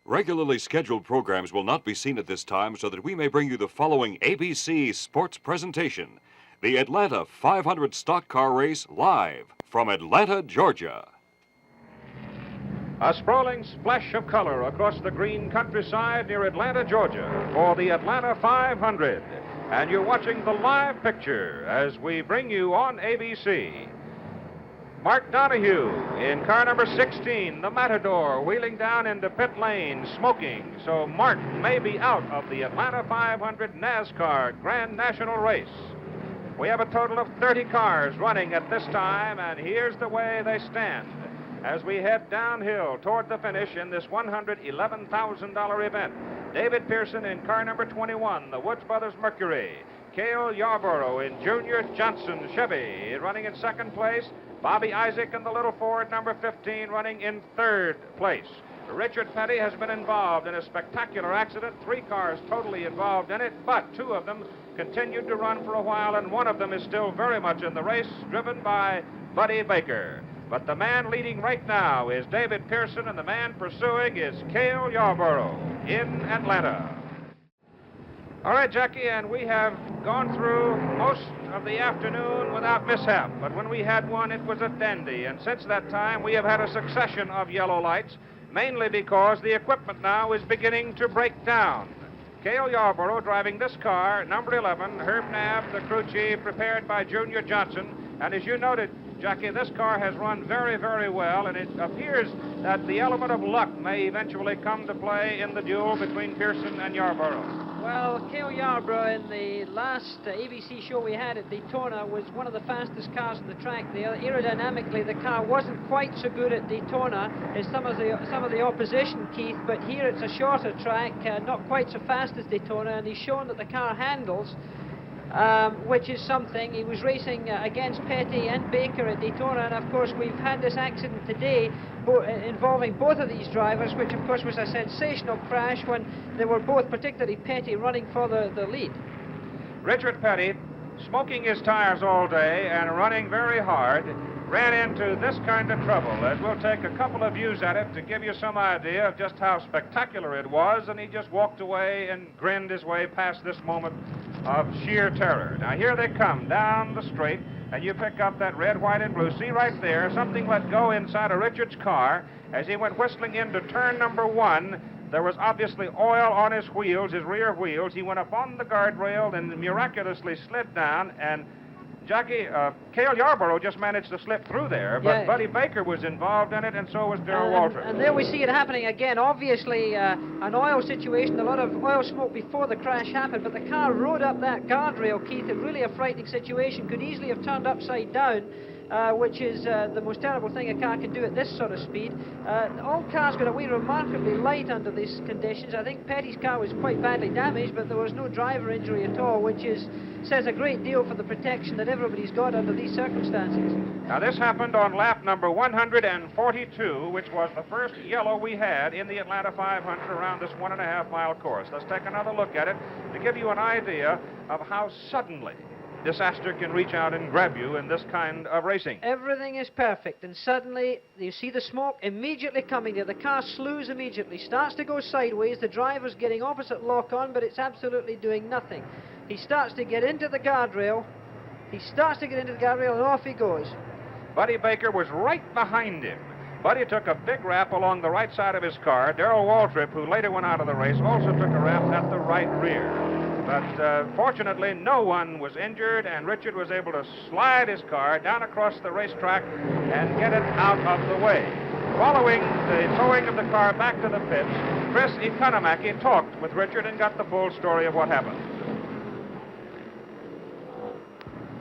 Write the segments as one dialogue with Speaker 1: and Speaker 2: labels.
Speaker 1: Regularly scheduled programs will not be seen at this time so that we may bring you the following ABC sports presentation. The Atlanta 500 Stock Car Race live from Atlanta, Georgia.
Speaker 2: A sprawling splash of color across the green countryside near Atlanta, Georgia for the Atlanta 500. And you're watching the live picture as we bring you on ABC. Mark Donahue in car number 16, the Matador, wheeling down into pit lane, smoking. So Mark may be out of the Atlanta 500 NASCAR Grand National Race. We have a total of 30 cars running at this time, and here's the way they stand as we head downhill toward the finish in this $111,000 event. David Pearson in car number 21, the Woods Brothers Mercury. Cale Yarborough in Junior Johnson Chevy running in second place. Bobby Isaac in the little Ford number 15 running in third place. Richard Petty has been involved in a spectacular accident. 3 cars totally involved in it, but 2 of them continued to run for a while, and 1 of them is still very much in the race, driven by Buddy Baker. But the man leading right now is David Pearson, and the man pursuing is Cale Yarborough in Atlanta. All right, Jackie, and we have gone through most of the afternoon without mishap, but when we had one, it was a dandy, and since that time, we have had a succession of yellow lights, mainly because the equipment now is beginning to break down. Cale Yarborough driving this car, number 11, Herb Knapp, the crew chief, prepared by Junior Johnson, and as you noted, Jackie, this car has run very, very well, and it appears that the element of luck may eventually come to play in the duel between Pearson and Yarborough.
Speaker 3: Well, Cale Yarborough in the last ABC show we had at Daytona was one of the fastest cars on the track there. Aerodynamically, the car wasn't quite so good at Daytona as some of the opposition, Keith, but here it's a shorter track, not quite so fast as Daytona, and he's shown that the car handles, which is something. He was racing against Petty and Baker at Daytona, and of course we've had this accident today involving both of these drivers, which of course was a sensational crash when they were both, particularly Petty, running for the lead.
Speaker 2: Richard Petty, smoking his tires all day and running very hard, ran into this kind of trouble, as we'll take a couple of views at it to give you some idea of just how spectacular it was, and he just walked away and grinned his way past this moment of sheer terror. Now here they come down the straight, and you pick up that red, white, and blue. See right there, something let go inside of Richard's car as he went whistling into turn number 1. There was obviously oil on his wheels, his rear wheels. He went up on the guardrail and miraculously slid down, and Jackie, Cale Yarborough just managed to slip through there, but yeah. Buddy Baker was involved in it, and so was Darrell Waltrip.
Speaker 3: And there we see it happening again. Obviously, an oil situation, a lot of oil smoke before the crash happened, but the car rode up that guardrail, Keith. It really a frightening situation. Could easily have turned upside down, which is the most terrible thing a car can do at this sort of speed. All cars got away remarkably light under these conditions. I think Petty's car was quite badly damaged, but there was no driver injury at all, which says a great deal for the protection that everybody's got under these circumstances.
Speaker 2: Now this happened on lap number 142, which was the first yellow we had in the Atlanta 500 around this 1.5-mile course. Let's take another look at it to give you an idea of how suddenly disaster can reach out and grab you in this kind of racing.
Speaker 3: Everything is perfect, and suddenly you see the smoke immediately coming there. The car slews immediately, starts to go sideways. The driver's getting opposite lock-on, but it's absolutely doing nothing. He starts to get into the guardrail. And off he goes.
Speaker 2: Buddy Baker was right behind him. Buddy took a big wrap along the right side of his car. Darrell Waltrip, who later went out of the race, also took a wrap at the right rear. But fortunately, no one was injured, and Richard was able to slide his car down across the racetrack and get it out of the way. Following the towing of the car back to the pits, Chris Economaki talked with Richard and got the full story of what happened.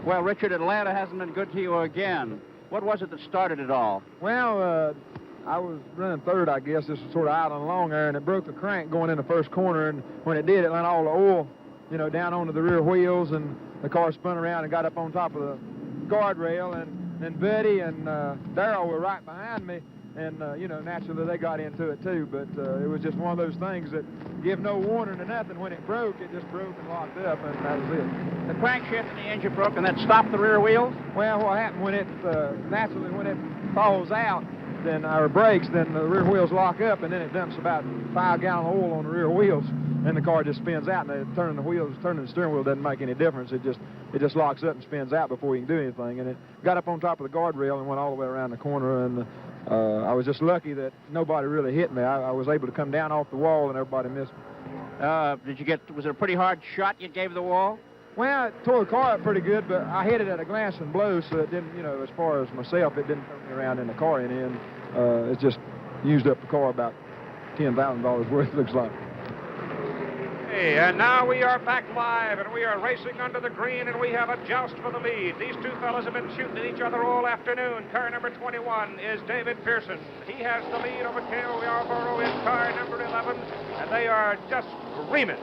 Speaker 4: Well, Richard, Atlanta hasn't been good to you again. What was it that started it all?
Speaker 5: Well, I was running third, I guess. This was sort of out on the long air, and it broke the crank going in the first corner, and when it did, it let all the oil, down onto the rear wheels, and the car spun around and got up on top of the guardrail, and Betty and Darrell were right behind me, and, naturally they got into it too, but it was just one of those things that give no warning to nothing. When it broke, it just broke and locked up, and that was it.
Speaker 4: The crankshaft and the engine broke, and that stopped the rear wheels?
Speaker 5: Well, what happened when it, naturally when it falls out, then our brakes, then the rear wheels lock up, and then it dumps about 5 gallons of oil on the rear wheels, and the car just spins out, and turning the steering wheel doesn't make any difference. It just locks up and spins out before you can do anything. And it got up on top of the guardrail and went all the way around the corner, and I was just lucky that nobody really hit me. I was able to come down off the wall, and everybody missed me.
Speaker 4: Was it a pretty hard shot you gave the wall?
Speaker 5: Well, it tore the car up pretty good, but I hit it at a glance and blow, so it didn't, as far as myself, it didn't turn me around in the car any end. It just used up the car about $10,000 worth, looks like.
Speaker 2: Hey, and now we are back live, and we are racing under the green, and we have a joust for the lead. These two fellas have been shooting at each other all afternoon. Car number 21 is David Pearson. He has the lead over Cale Yarborough in car number 11, and they are just screaming.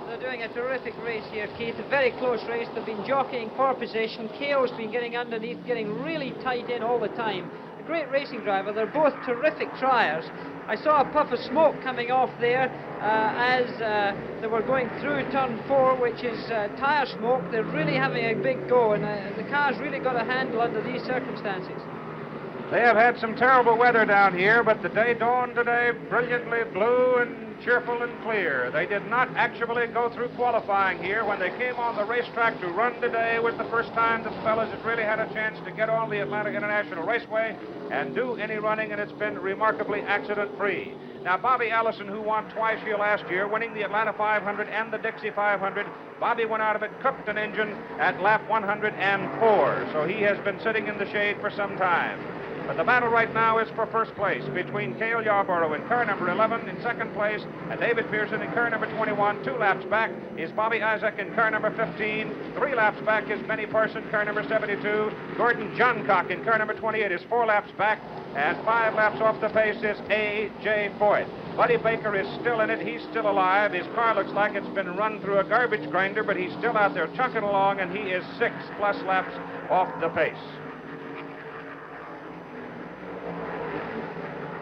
Speaker 3: They're doing a terrific race here, Keith. A very close race. They've been jockeying for position. Cale's been getting underneath, getting really tight in all the time. A great racing driver. They're both terrific triers. I saw a puff of smoke coming off there as they were going through turn 4, which is tire smoke. They're really having a big go, and the car's really got a handle under these circumstances.
Speaker 2: They have had some terrible weather down here, but the day dawned today brilliantly blue and cheerful and clear. They did not actually go through qualifying here. When they came on the racetrack to run today, it was the first time that the fellas had really had a chance to get on the Atlanta International Raceway and do any running, and it's been remarkably accident-free. Now, Bobby Allison, who won twice here last year, winning the Atlanta 500 and the Dixie 500, Bobby went out of it, cooked an engine at lap 104, so he has been sitting in the shade for some time. But the battle right now is for first place between Cale Yarborough in car number 11 in second place, and David Pearson in car number 21. 2 laps back is Bobby Isaac in car number 15. 3 laps back is Benny Parson, car number 72. Gordon Johncock in car number 28 is 4 laps back, and 5 laps off the pace is A.J. Foyt. Buddy Baker is still in it. He's still alive. His car looks like it's been run through a garbage grinder, but he's still out there chunking along, and he is 6+ laps off the pace.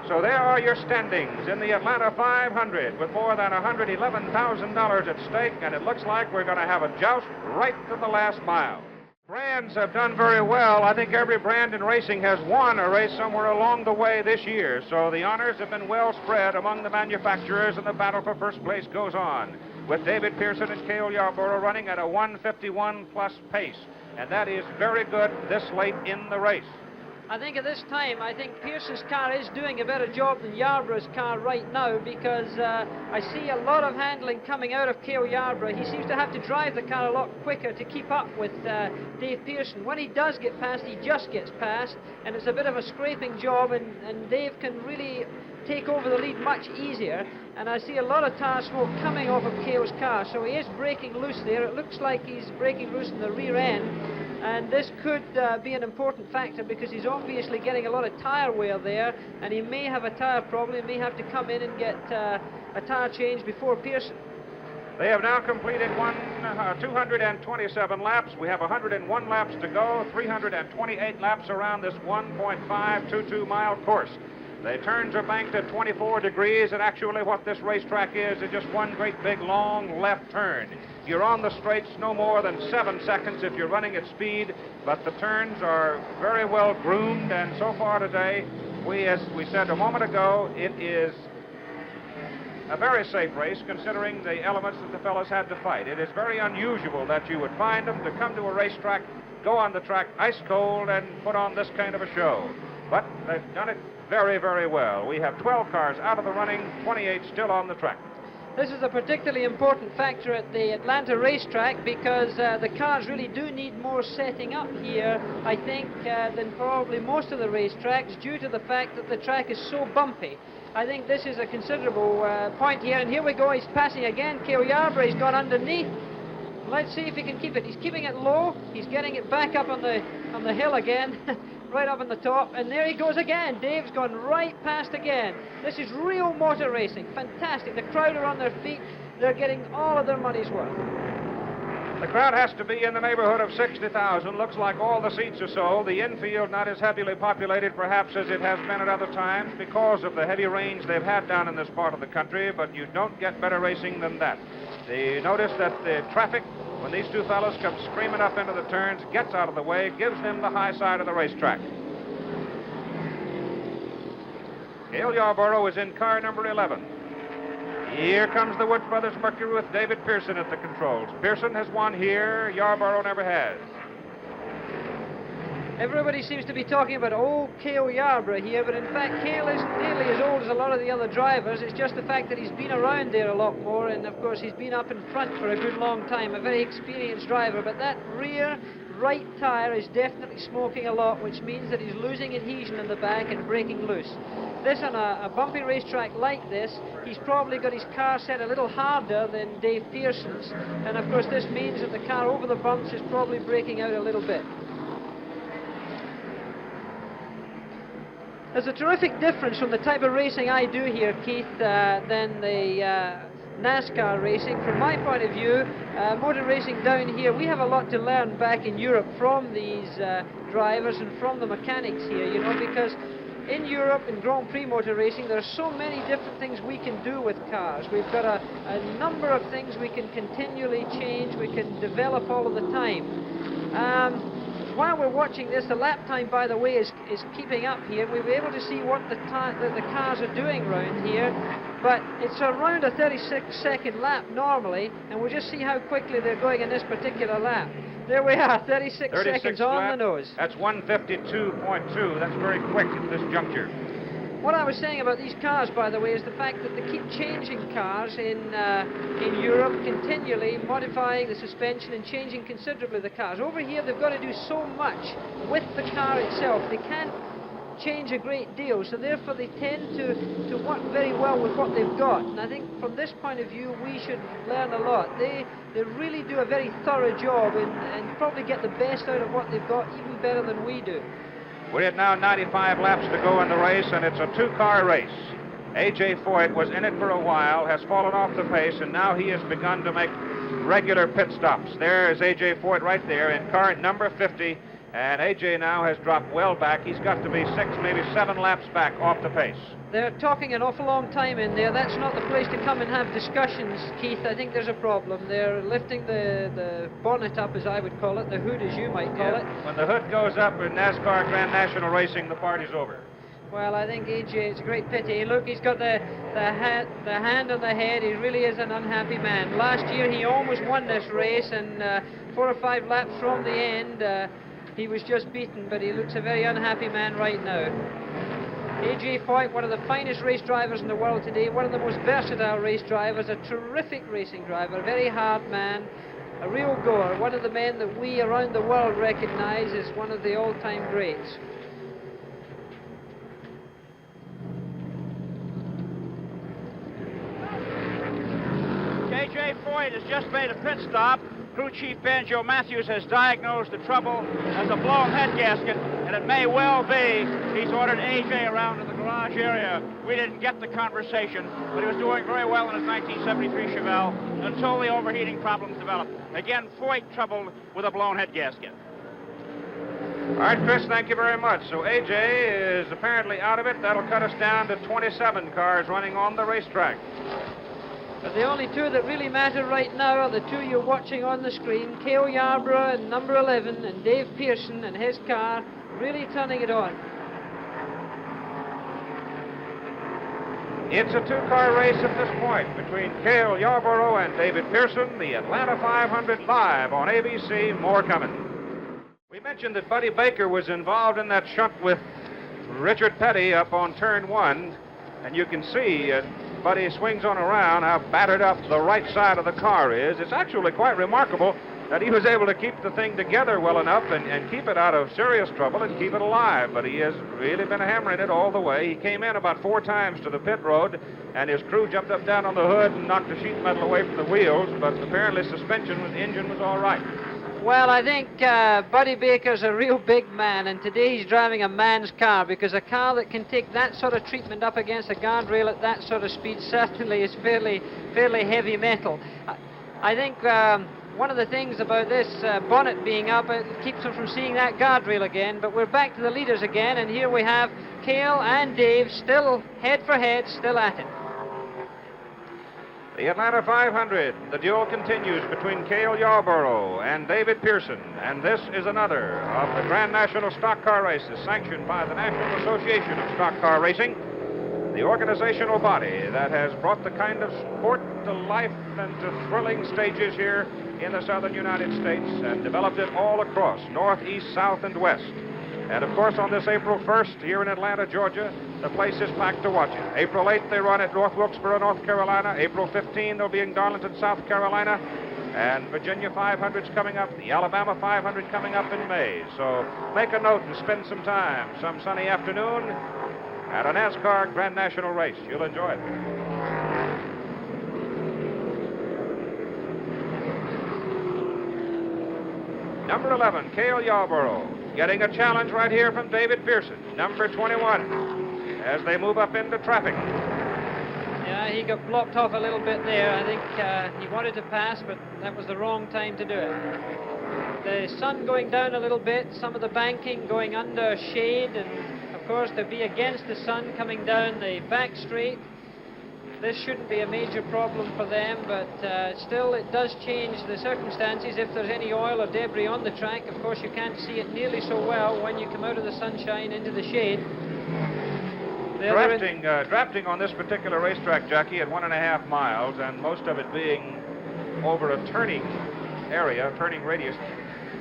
Speaker 2: So there are your standings in the Atlanta 500 with more than $111,000 at stake, and it looks like we're going to have a joust right to the last mile. Brands have done very well. I think every brand in racing has won a race somewhere along the way this year, so the honors have been well spread among the manufacturers, and the battle for first place goes on, with David Pearson and Cale Yarborough running at a 151+ pace, and that is very good this late in the race.
Speaker 3: I think at this time, I think Pearson's car is doing a better job than Yarborough's car right now, because I see a lot of handling coming out of Cale Yarborough. He seems to have to drive the car a lot quicker to keep up with Dave Pearson. When he does get past, he just gets past, and it's a bit of a scraping job, and Dave can really take over the lead much easier. And I see a lot of tire smoke coming off of Cale's car, so he is breaking loose there. It looks like he's breaking loose in the rear end. And this could be an important factor, because he's obviously getting a lot of tire wear there, and he may have a tire problem. He may have to come in and get a tire change before Pearson.
Speaker 2: They have now completed 227 laps. We have 101 laps to go, 328 laps around this 1.522 mile course. The turns are banked at 24 degrees, and actually what this racetrack is just one great big long left turn. You're on the straights no more than 7 seconds if you're running at speed, but the turns are very well groomed, and so far today, as we said a moment ago, it is a very safe race considering the elements that the fellows had to fight. It is very unusual that you would find them to come to a racetrack, go on the track ice cold, and put on this kind of a show. But they've done it very, very well. We have 12 cars out of the running, 28 still on the track.
Speaker 3: This is a particularly important factor at the Atlanta racetrack, because the cars really do need more setting up here, I think, than probably most of the racetracks, due to the fact that the track is so bumpy. I think this is a considerable point here, and here we go. He's passing again. Cale Yarborough, he's gone underneath. Let's see if he can keep it. He's keeping it low. He's getting it back up on the hill again. Right up on the top, and there he goes again. Dave's gone right past again. This is real motor racing. Fantastic. The crowd are on their feet. They're getting all of their money's worth.
Speaker 2: The crowd has to be in the neighborhood of 60,000. Looks like all the seats are sold. The infield not as heavily populated perhaps as it has been at other times because of the heavy rains they've had down in this part of the country, but you don't get better racing than that. Notice that the traffic, when these two fellows come screaming up into the turns, gets out of the way, gives them the high side of the racetrack. Cale Yarborough is in car number 11. Here comes the Woods Brothers Mercury with David Pearson at the controls. Pearson has won here. Yarborough never has.
Speaker 3: Everybody seems to be talking about old Cale Yarborough here, but in fact Cale isn't nearly as old as a lot of the other drivers. It's just the fact that he's been around there a lot more, and of course he's been up in front for a good long time, a very experienced driver. But that rear right tire is definitely smoking a lot, which means that he's losing adhesion in the back and breaking loose. This on a bumpy racetrack like this, he's probably got his car set a little harder than Dave Pearson's, and of course this means that the car over the bumps is probably breaking out a little bit. There's a terrific difference from the type of racing I do here, Keith, than the NASCAR racing. From my point of view, motor racing down here, we have a lot to learn back in Europe from these drivers and from the mechanics here, you know, because in Europe, in Grand Prix motor racing, there are so many different things we can do with cars. We've got a number of things we can continually change, we can develop all of the time. While we're watching this, the lap time, by the way, is keeping up here. We'll be able to see what the cars are doing around here, but it's around a 36-second lap normally, and we'll just see how quickly they're going in this particular lap. There we are, 36 seconds on
Speaker 2: lap.
Speaker 3: the nose.
Speaker 2: That's 152.2. That's very quick at this juncture.
Speaker 3: What I was saying about these cars, by the way, is the fact that they keep changing cars in Europe, continually modifying the suspension and changing considerably the cars. Over here, they've got to do so much with the car itself. They can't change a great deal, so therefore they tend to work very well with what they've got. And I think from this point of view, we should learn a lot. They really do a very thorough job and probably get the best out of what they've got, even better than we do.
Speaker 2: We're at now 95 laps to go in the race, and it's a two-car race. A.J. Foyt was in it for a while, has fallen off the pace, and now he has begun to make regular pit stops. There is A.J. Foyt right there in car number 50, and A.J. now has dropped well back. He's got to be 6, maybe 7 laps back off the pace.
Speaker 3: They're talking an awful long time in there. That's not the place to come and have discussions, Keith. I think there's a problem. They're lifting the bonnet up, as I would call it, the hood, as you might call it.
Speaker 2: When the hood goes up in NASCAR Grand National Racing, the party's over.
Speaker 3: Well, I think AJ, it's a great pity. Look, he's got the hand on the head. He really is an unhappy man. Last year, he almost won this race, and 4 or 5 laps from the end, he was just beaten, but he looks a very unhappy man right now. A.J. Foyt, one of the finest race drivers in the world today, one of the most versatile race drivers, a terrific racing driver, a very hard man, a real goer, one of the men that we around the world recognize as one of the all-time greats.
Speaker 4: A.J. Foyt has just made a pit stop. Crew Chief Banjo Matthews has diagnosed the trouble as a blown head gasket, and it may well be he's ordered A.J. around to the garage area. We didn't get the conversation, but he was doing very well in his 1973 Chevelle until the overheating problems developed. Again, Foyt troubled with a blown head gasket.
Speaker 2: All right, Chris, thank you very much. So A.J. is apparently out of it. That'll cut us down to 27 cars running on the racetrack.
Speaker 3: But the only two that really matter right now are the two you're watching on the screen, Cale Yarborough and number 11, and Dave Pearson and his car really turning it on.
Speaker 2: It's a two-car race at this point between Cale Yarborough and David Pearson, the Atlanta 500 live on ABC. More coming. We mentioned that Buddy Baker was involved in that shunt with Richard Petty up on turn 1, and you can see Buddy swings on around how battered up the right side of the car is. It's actually quite remarkable that he was able to keep the thing together well enough and keep it out of serious trouble and keep it alive. But he has really been hammering it all the way. He came in about 4 times to the pit road, and his crew jumped up down on the hood and knocked the sheet metal away from the wheels, but apparently suspension with the engine was all right.
Speaker 3: Well, I think Buddy Baker's a real big man, and today he's driving a man's car, because a car that can take that sort of treatment up against a guardrail at that sort of speed certainly is fairly heavy metal. I think one of the things about this bonnet being up, it keeps him from seeing that guardrail again, but we're back to the leaders again, and here we have Cale and Dave still head for head, still at it.
Speaker 2: The Atlanta 500, the duel continues between Cale Yarborough and David Pearson, and this is another of the Grand National Stock Car Races sanctioned by the National Association of Stock Car Racing. the organizational body that has brought the kind of sport to life and to thrilling stages here in the southern United States and developed it all across, north, east, south, and west. And of course, on this April 1st here in Atlanta, Georgia, the place is packed to watch it. April 8th, they run at North Wilkesboro, North Carolina. April 15th, they'll be in Darlington, South Carolina. And Virginia 500's coming up, the Alabama 500 coming up in May. So make a note and spend some time, some sunny afternoon, at a NASCAR Grand National race. You'll enjoy it. Number 11, Cale Yarborough, getting a challenge right here from David Pearson, number 21, as they move up into traffic.
Speaker 3: Yeah, he got blocked off a little bit there. I think he wanted to pass, but that was the wrong time to do it. The sun going down a little bit, some of the banking going under shade, and of course to be against the sun coming down the back straight. This shouldn't be a major problem for them, but still it does change the circumstances. If there's any oil or debris on the track, of course you can't see it nearly so well when you come out of the sunshine into the shade.
Speaker 2: Drafting on this particular racetrack, Jackie, at 1.5 miles, and most of it being over a turning area, turning radius,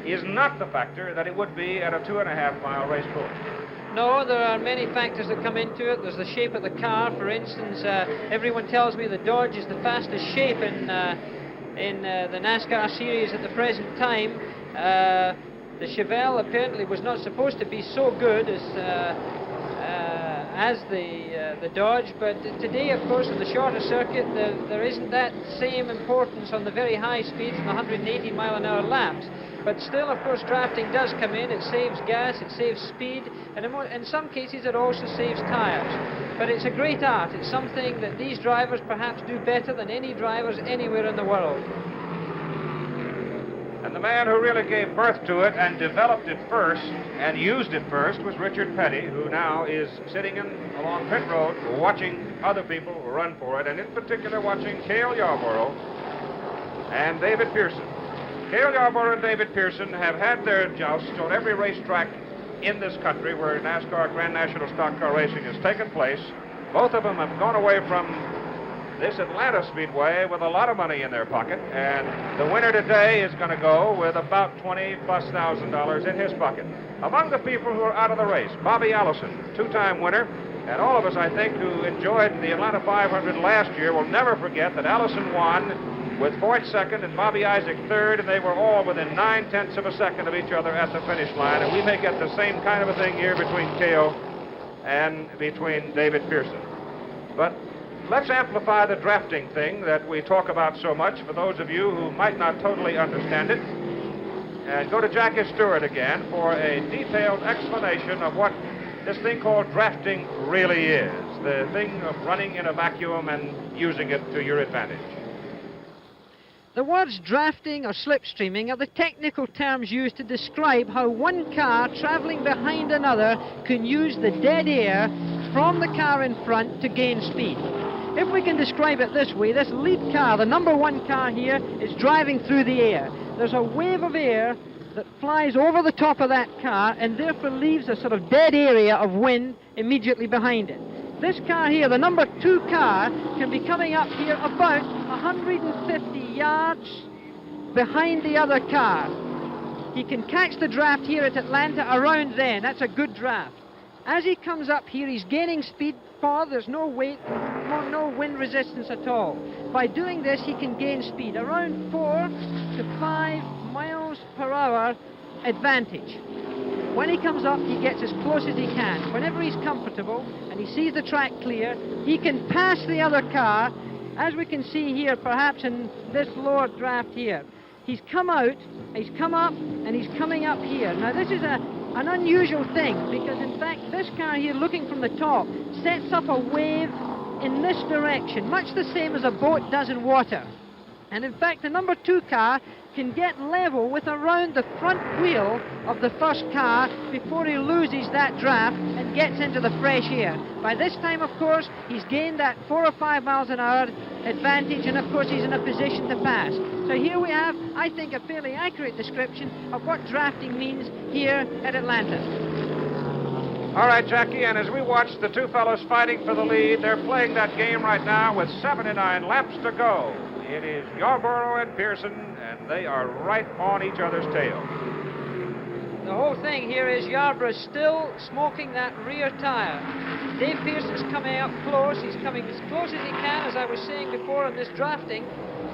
Speaker 2: is not the factor that it would be at a 2.5-mile race course.
Speaker 3: No, there are many factors that come into it. There's the shape of the car. For instance, everyone tells me the Dodge is the fastest shape in the NASCAR series at the present time. The Chevelle apparently was not supposed to be so good as the Dodge, but today, of course, in the shorter circuit, there isn't that same importance on the very high speeds and the 180-mile-an-hour laps. But still, of course, drafting does come in. It saves gas, it saves speed, and in some cases it also saves tires. But it's a great art. It's something that these drivers perhaps do better than any drivers anywhere in the world.
Speaker 2: And the man who really gave birth to it and developed it first and used it first was Richard Petty, who now is sitting along pit road watching other people run for it, and in particular watching Cale Yarborough and David Pearson. Cale Yarborough and David Pearson have had their jousts on every racetrack in this country where NASCAR Grand National Stock Car Racing has taken place. Both of them have gone away from this Atlanta Speedway with a lot of money in their pocket, and the winner today is going to go with about $20,000+ in his pocket. Among the people who are out of the race, Bobby Allison, two-time winner, and all of us, I think, who enjoyed the Atlanta 500 last year will never forget that Allison won with Fort second and Bobby Isaac third, and they were all within 9/10 of a second of each other at the finish line, and we may get the same kind of a thing here between Cale and between David Pearson. But let's amplify the drafting thing that we talk about so much for those of you who might not totally understand it, and go to Jackie Stewart again for a detailed explanation of what this thing called drafting really is, the thing of running in a vacuum and using it to your advantage.
Speaker 3: The words drafting or slipstreaming are the technical terms used to describe how one car traveling behind another can use the dead air from the car in front to gain speed. If we can describe it this way, this lead car, the number 1 car here, is driving through the air. There's a wave of air that flies over the top of that car and therefore leaves a sort of dead area of wind immediately behind it. This car here, the number 2 car, can be coming up here about 150 yards behind the other car. He can catch the draft here at Atlanta around then. That's a good draft. As he comes up here, he's gaining speed. There's no weight, no wind resistance at all. By doing this, he can gain speed around 4 to 5 miles per hour advantage. When he comes up, he gets as close as he can. Whenever he's comfortable and he sees the track clear, he can pass the other car, as we can see here, perhaps in this lower draft here. He's come out, he's come up, and he's coming up here. Now, this is an unusual thing, because, in fact, this car here, looking from the top, sets up a wave in this direction, much the same as a boat does in water. And, in fact, the number 2 car can get level with around the front wheel of the first car before he loses that draft and gets into the fresh air. By this time, of course, he's gained that 4 or 5 miles an hour advantage, and of course he's in a position to pass. So here we have, I think, a fairly accurate description of what drafting means here at Atlanta.
Speaker 2: All right, Jackie, and as we watch the two fellows fighting for the lead, they're playing that game right now with 79 laps to go. It is Yarborough and Pearson, and they are right on each other's tail.
Speaker 3: The whole thing here is Yarborough still smoking that rear tire. Dave Pearson's coming up close. He's coming as close as he can, as I was saying before in this drafting.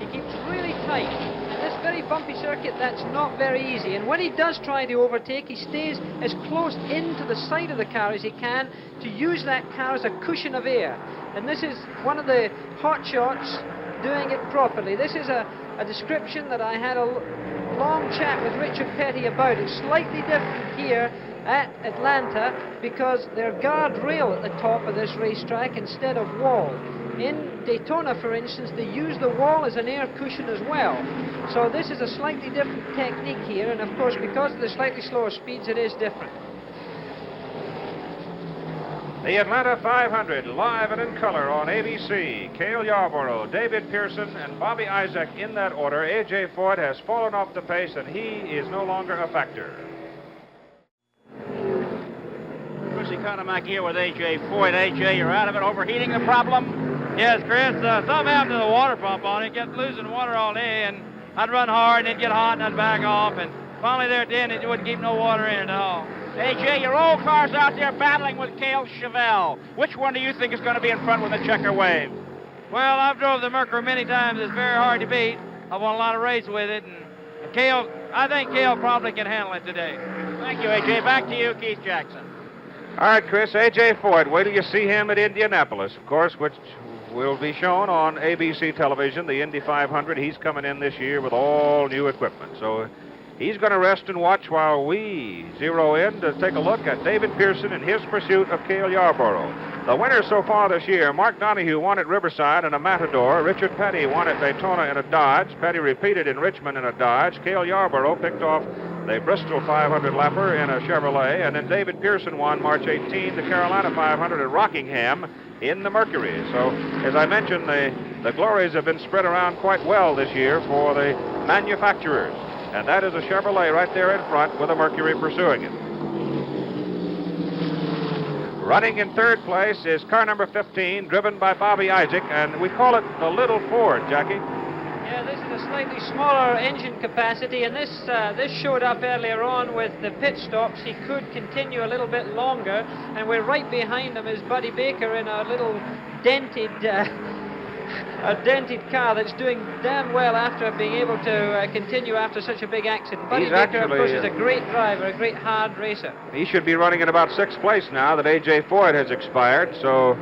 Speaker 3: He keeps really tight. And this very bumpy circuit, that's not very easy. And when he does try to overtake, he stays as close into the side of the car as he can to use that car as a cushion of air. And this is one of the hot shots doing it properly. This is a description that I had a long chat with Richard Petty about. It's slightly different here at Atlanta because they're guardrail at the top of this racetrack instead of wall. In Daytona, for instance, they use the wall as an air cushion as well. So this is a slightly different technique here, and of course, because of the slightly slower speeds, it is different.
Speaker 2: The Atlanta 500, live and in color on ABC. Cale Yarborough, David Pearson, and Bobby Isaac in that order. A.J. Foyt has fallen off the pace, and he is no longer a factor.
Speaker 4: Chris Economac here with A.J. Foyt. A.J., you're out of it. Overheating the problem?
Speaker 6: Yes, Chris. Something happened to the water pump on it. Kept losing water all day, and I'd run hard, and it'd get hot, and I'd back off, and finally there at the end, it wouldn't keep no water in it at all.
Speaker 4: A.J., your old car's out there battling with Cale Chevelle. Which one do you think is going to be in front with the checker wave?
Speaker 6: Well, I've drove the Mercury many times. It's very hard to beat. I won a lot of races with it, and I think Cale probably can handle it today.
Speaker 4: Thank you, A.J. Back to you, Keith Jackson.
Speaker 2: All right, Chris, A.J. Foyt, wait till you see him at Indianapolis, of course, which will be shown on ABC television, the Indy 500. He's coming in this year with all new equipment. So he's going to rest and watch while we zero in to take a look at David Pearson and his pursuit of Cale Yarborough. The winners so far this year, Mark Donohue won at Riverside in a Matador. Richard Petty won at Daytona in a Dodge. Petty repeated in Richmond in a Dodge. Cale Yarborough picked off the Bristol 500 lapper in a Chevrolet. And then David Pearson won March 18 the Carolina 500 at Rockingham in the Mercury. So, as I mentioned, the glories have been spread around quite well this year for the manufacturers. And that is a Chevrolet right there in front with a Mercury pursuing it. Running in third place is car number 15, driven by Bobby Isaac, and we call it the Little Ford, Jackie.
Speaker 3: Yeah, this is a slightly smaller engine capacity, and this showed up earlier on with the pit stops. He could continue a little bit longer, and we're right behind him is Buddy Baker in a little dented car that's doing damn well after being able to continue after such a big accident. Buddy Baker, of course, is a great driver, a great hard racer.
Speaker 2: He should be running in about sixth place now that A.J. Foyt has expired, so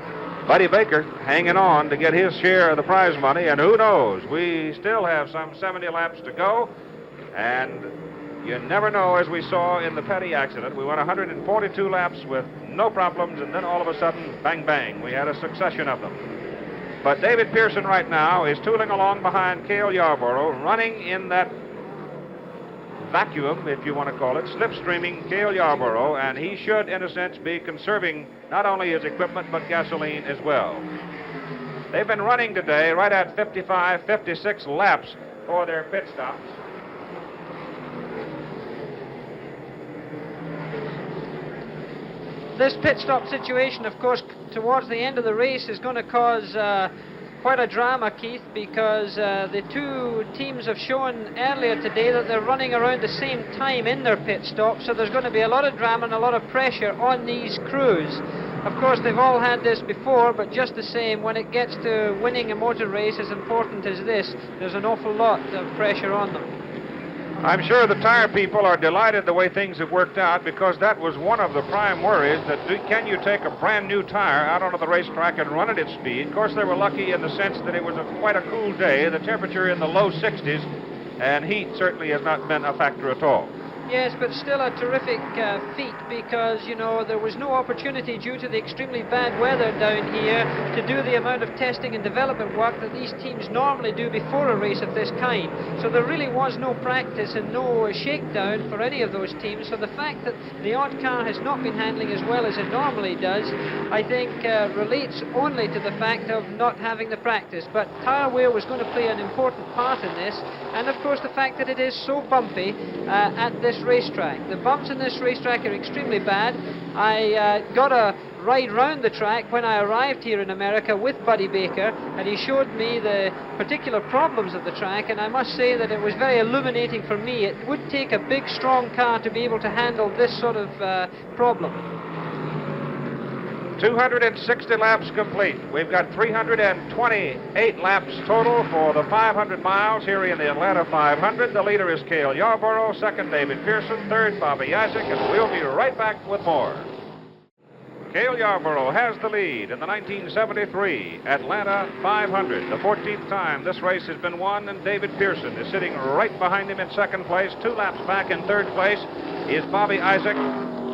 Speaker 2: Buddy Baker hanging on to get his share of the prize money, and who knows, we still have some 70 laps to go, and you never know, as we saw in the Petty accident. We went 142 laps with no problems, and then all of a sudden, bang, bang, we had a succession of them. But David Pearson right now is tooling along behind Cale Yarborough, running in that vacuum, if you want to call it, slipstreaming Cale Yarborough, and he should, in a sense, be conserving not only his equipment, but gasoline as well. They've been running today right at 55, 56 laps for their pit stops.
Speaker 3: This pit stop situation, of course, towards the end of the race is going to cause quite a drama, Keith, because the two teams have shown earlier today that they're running around the same time in their pit stop, so there's going to be a lot of drama and a lot of pressure on these crews. Of course, they've all had this before, but just the same, when it gets to winning a motor race as important as this, there's an awful lot of pressure on them.
Speaker 2: I'm sure the tire people are delighted the way things have worked out, because that was one of the prime worries, that can you take a brand new tire out onto the racetrack and run it at speed. Of course, they were lucky in the sense that it was quite a cool day, the temperature in the low 60s, and heat certainly has not been a factor at all.
Speaker 3: Yes, but still a terrific feat, because, you know, there was no opportunity due to the extremely bad weather down here to do the amount of testing and development work that these teams normally do before a race of this kind. So there really was no practice and no shakedown for any of those teams. So the fact that the odd car has not been handling as well as it normally does, I think relates only to the fact of not having the practice. But tire wear was going to play an important part in this, and of course the fact that it is so bumpy at this this racetrack. The bumps in this racetrack are extremely bad. I got a ride round the track when I arrived here in America with Buddy Baker, and he showed me the particular problems of the track, and I must say that it was very illuminating for me. It would take a big, strong car to be able to handle this sort of problem.
Speaker 2: 260 laps complete. We've got 328 laps total for the 500 miles here in the Atlanta 500. The leader is Cale Yarborough, second David Pearson, third Bobby Isaac, and we'll be right back with more. Cale Yarborough has the lead in the 1973 Atlanta 500, the 14th time this race has been won, and David Pearson is sitting right behind him in second place. 2 laps back in third place is Bobby Isaac.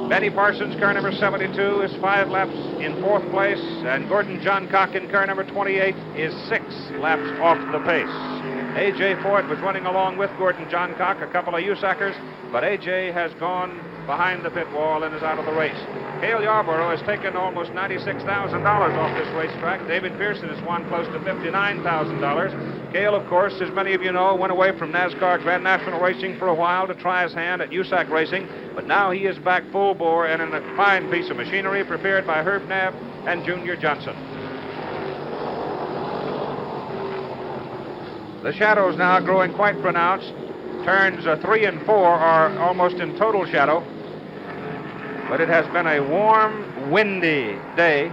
Speaker 2: Benny Parsons, car number 72, is 5 laps in fourth place, and Gordon Johncock in car number 28 is 6 laps off the pace. A.J. Foyt was running along with Gordon Johncock, a couple of USACers, but A.J. has gone behind the pit wall and is out of the race. Cale Yarborough has taken almost $96,000 off this racetrack. David Pearson has won close to $59,000. Cale, of course, as many of you know, went away from NASCAR Grand National Racing for a while to try his hand at USAC Racing, but now he is back full bore and in a fine piece of machinery prepared by Herb Knapp and Junior Johnson. The shadows now growing quite pronounced. Turns 3 and 4 are almost in total shadow. But it has been a warm, windy day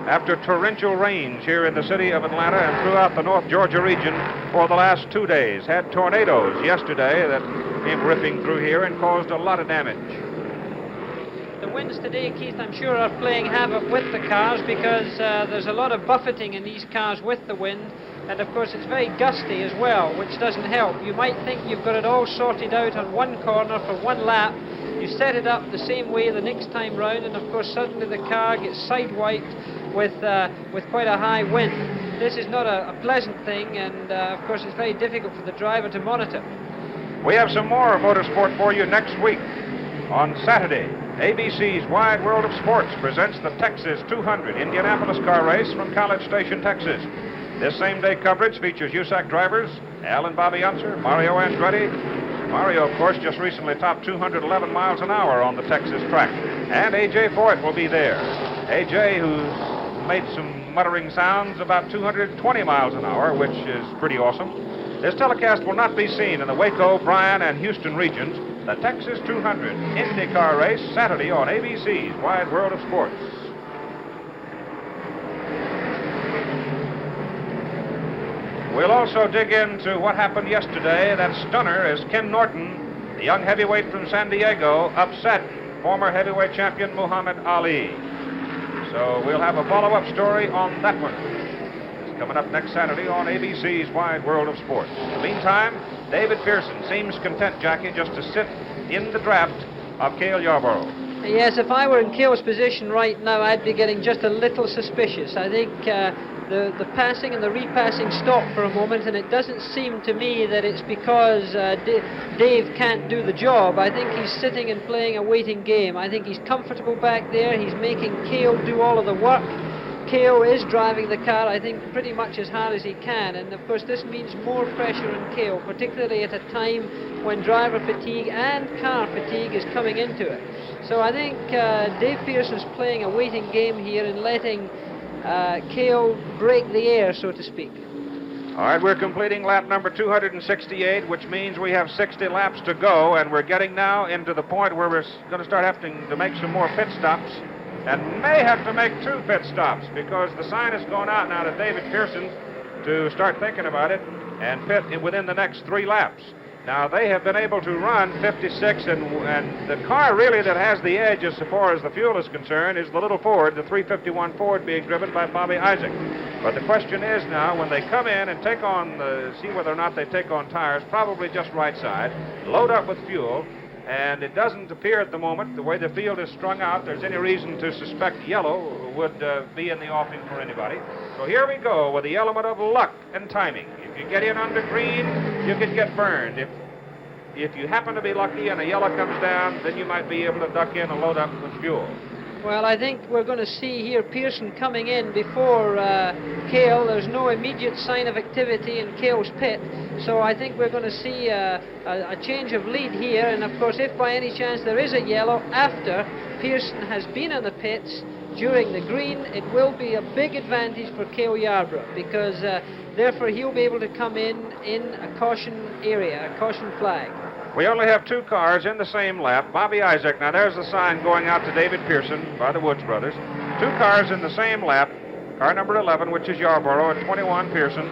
Speaker 2: after torrential rains here in the city of Atlanta and throughout the North Georgia region for the last 2 days. Had tornadoes yesterday that came ripping through here and caused a lot of damage.
Speaker 3: The winds today, Keith, I'm sure are playing havoc with the cars because there's a lot of buffeting in these cars with the wind. And of course it's very gusty as well, which doesn't help. You might think you've got it all sorted out on one corner for one lap. You set it up the same way the next time round, and of course suddenly the car gets sidewiped with quite a high wind. This is not a pleasant thing, and of course it's very difficult for the driver to monitor.
Speaker 2: We have some more motorsport for you next week. On Saturday, ABC's Wide World of Sports presents the Texas 200 Indianapolis car race from College Station, Texas. This same-day coverage features USAC drivers Al and Bobby Unser, Mario Andretti. Mario, of course, just recently topped 211 miles an hour on the Texas track. And A.J. Foyt will be there. A.J., who's made some muttering sounds about 220 miles an hour, which is pretty awesome. This telecast will not be seen in the Waco, Bryan, and Houston regions. The Texas 200 IndyCar race, Saturday on ABC's Wide World of Sports. We'll also dig into what happened yesterday. That stunner as Ken Norton, the young heavyweight from San Diego, upset former heavyweight champion Muhammad Ali. So we'll have a follow-up story on that one. It's coming up next Saturday on ABC's Wide World of Sports. In the meantime, David Pearson seems content, Jackie, just to sit in the draft of Cale Yarborough.
Speaker 3: Yes, if I were in Cale's position right now, I'd be getting just a little suspicious. I think the passing and the repassing stopped for a moment, and it doesn't seem to me that it's because Dave can't do the job. I think he's sitting and playing a waiting game. I think he's comfortable back there. He's making Cale do all of the work. Cale is driving the car, I think, pretty much as hard as he can, and of course this means more pressure on Cale, particularly at a time when driver fatigue and car fatigue is coming into it. So I think Dave Pearson's playing a waiting game here and letting Cale break the air, so to speak.
Speaker 2: All right, we're completing lap number 268, which means we have 60 laps to go, and we're getting now into the point where we're going to start having to make some more pit stops, and may have to make 2 pit stops, because the sign has gone out now to David Pearson to start thinking about it and pit within the next 3 laps. Now, they have been able to run 56, and the car really that has the edge as far as the fuel is concerned is the little Ford, the 351 Ford being driven by Bobby Isaac. But the question is now, when they come in and take on, see whether or not they take on tires, probably just right side, load up with fuel, and it doesn't appear at the moment, the way the field is strung out, there's any reason to suspect yellow would be in the offing for anybody. So here we go with the element of luck and timing. If you get in under green, you could get burned. If you happen to be lucky and a yellow comes down, then you might be able to duck in and load up with fuel.
Speaker 3: Well, I think we're going to see here Pearson coming in before Cale. There's no immediate sign of activity in Cale's pit, so I think we're going to see a change of lead here. And of course, if by any chance there is a yellow after Pearson has been in the pits during the green, it will be a big advantage for Cale Yarborough, because therefore he'll be able to come in a caution area, a caution flag.
Speaker 2: We only have 2 cars in the same lap. Bobby Isaac, now there's the sign going out to David Pearson by the Woods brothers. 2 cars in the same lap. Car number 11, which is Yarborough, and 21, Pearson.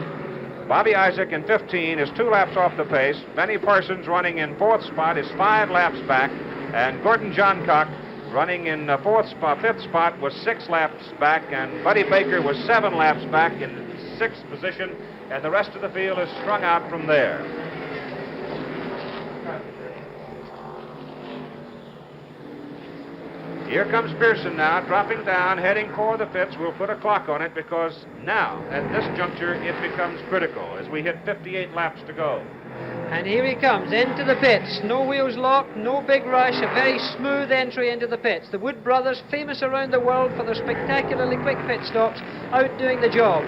Speaker 2: Bobby Isaac in 15 is 2 laps off the pace. Benny Parsons running in 4th spot is 5 laps back. And Gordon Johncock running in 5th spot was 6 laps back. And Buddy Baker was 7 laps back in 6th position. And the rest of the field is strung out from there. Here comes Pearson now, dropping down, heading for the pits. We'll put a clock on it because now, at this juncture, it becomes critical as we hit 58 laps to go.
Speaker 3: And here he comes into the pits. No wheels locked, no big rush, a very smooth entry into the pits. The Wood brothers, famous around the world for their spectacularly quick pit stops, out doing the job.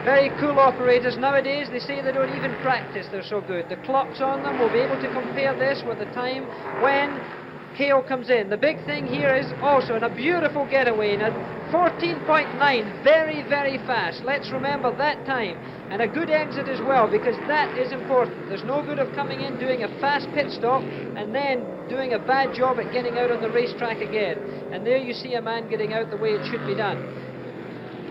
Speaker 3: Very cool operators. Nowadays, they say they don't even practice, they're so good. The clock's on them. We'll be able to compare this with the time when Cale comes in. The big thing here is also in a beautiful getaway in a 14.9, very, very fast. Let's remember that time. And a good exit as well, because that is important. There's no good of coming in, doing a fast pit stop, and then doing a bad job at getting out on the racetrack again. And there you see a man getting out the way it should be done.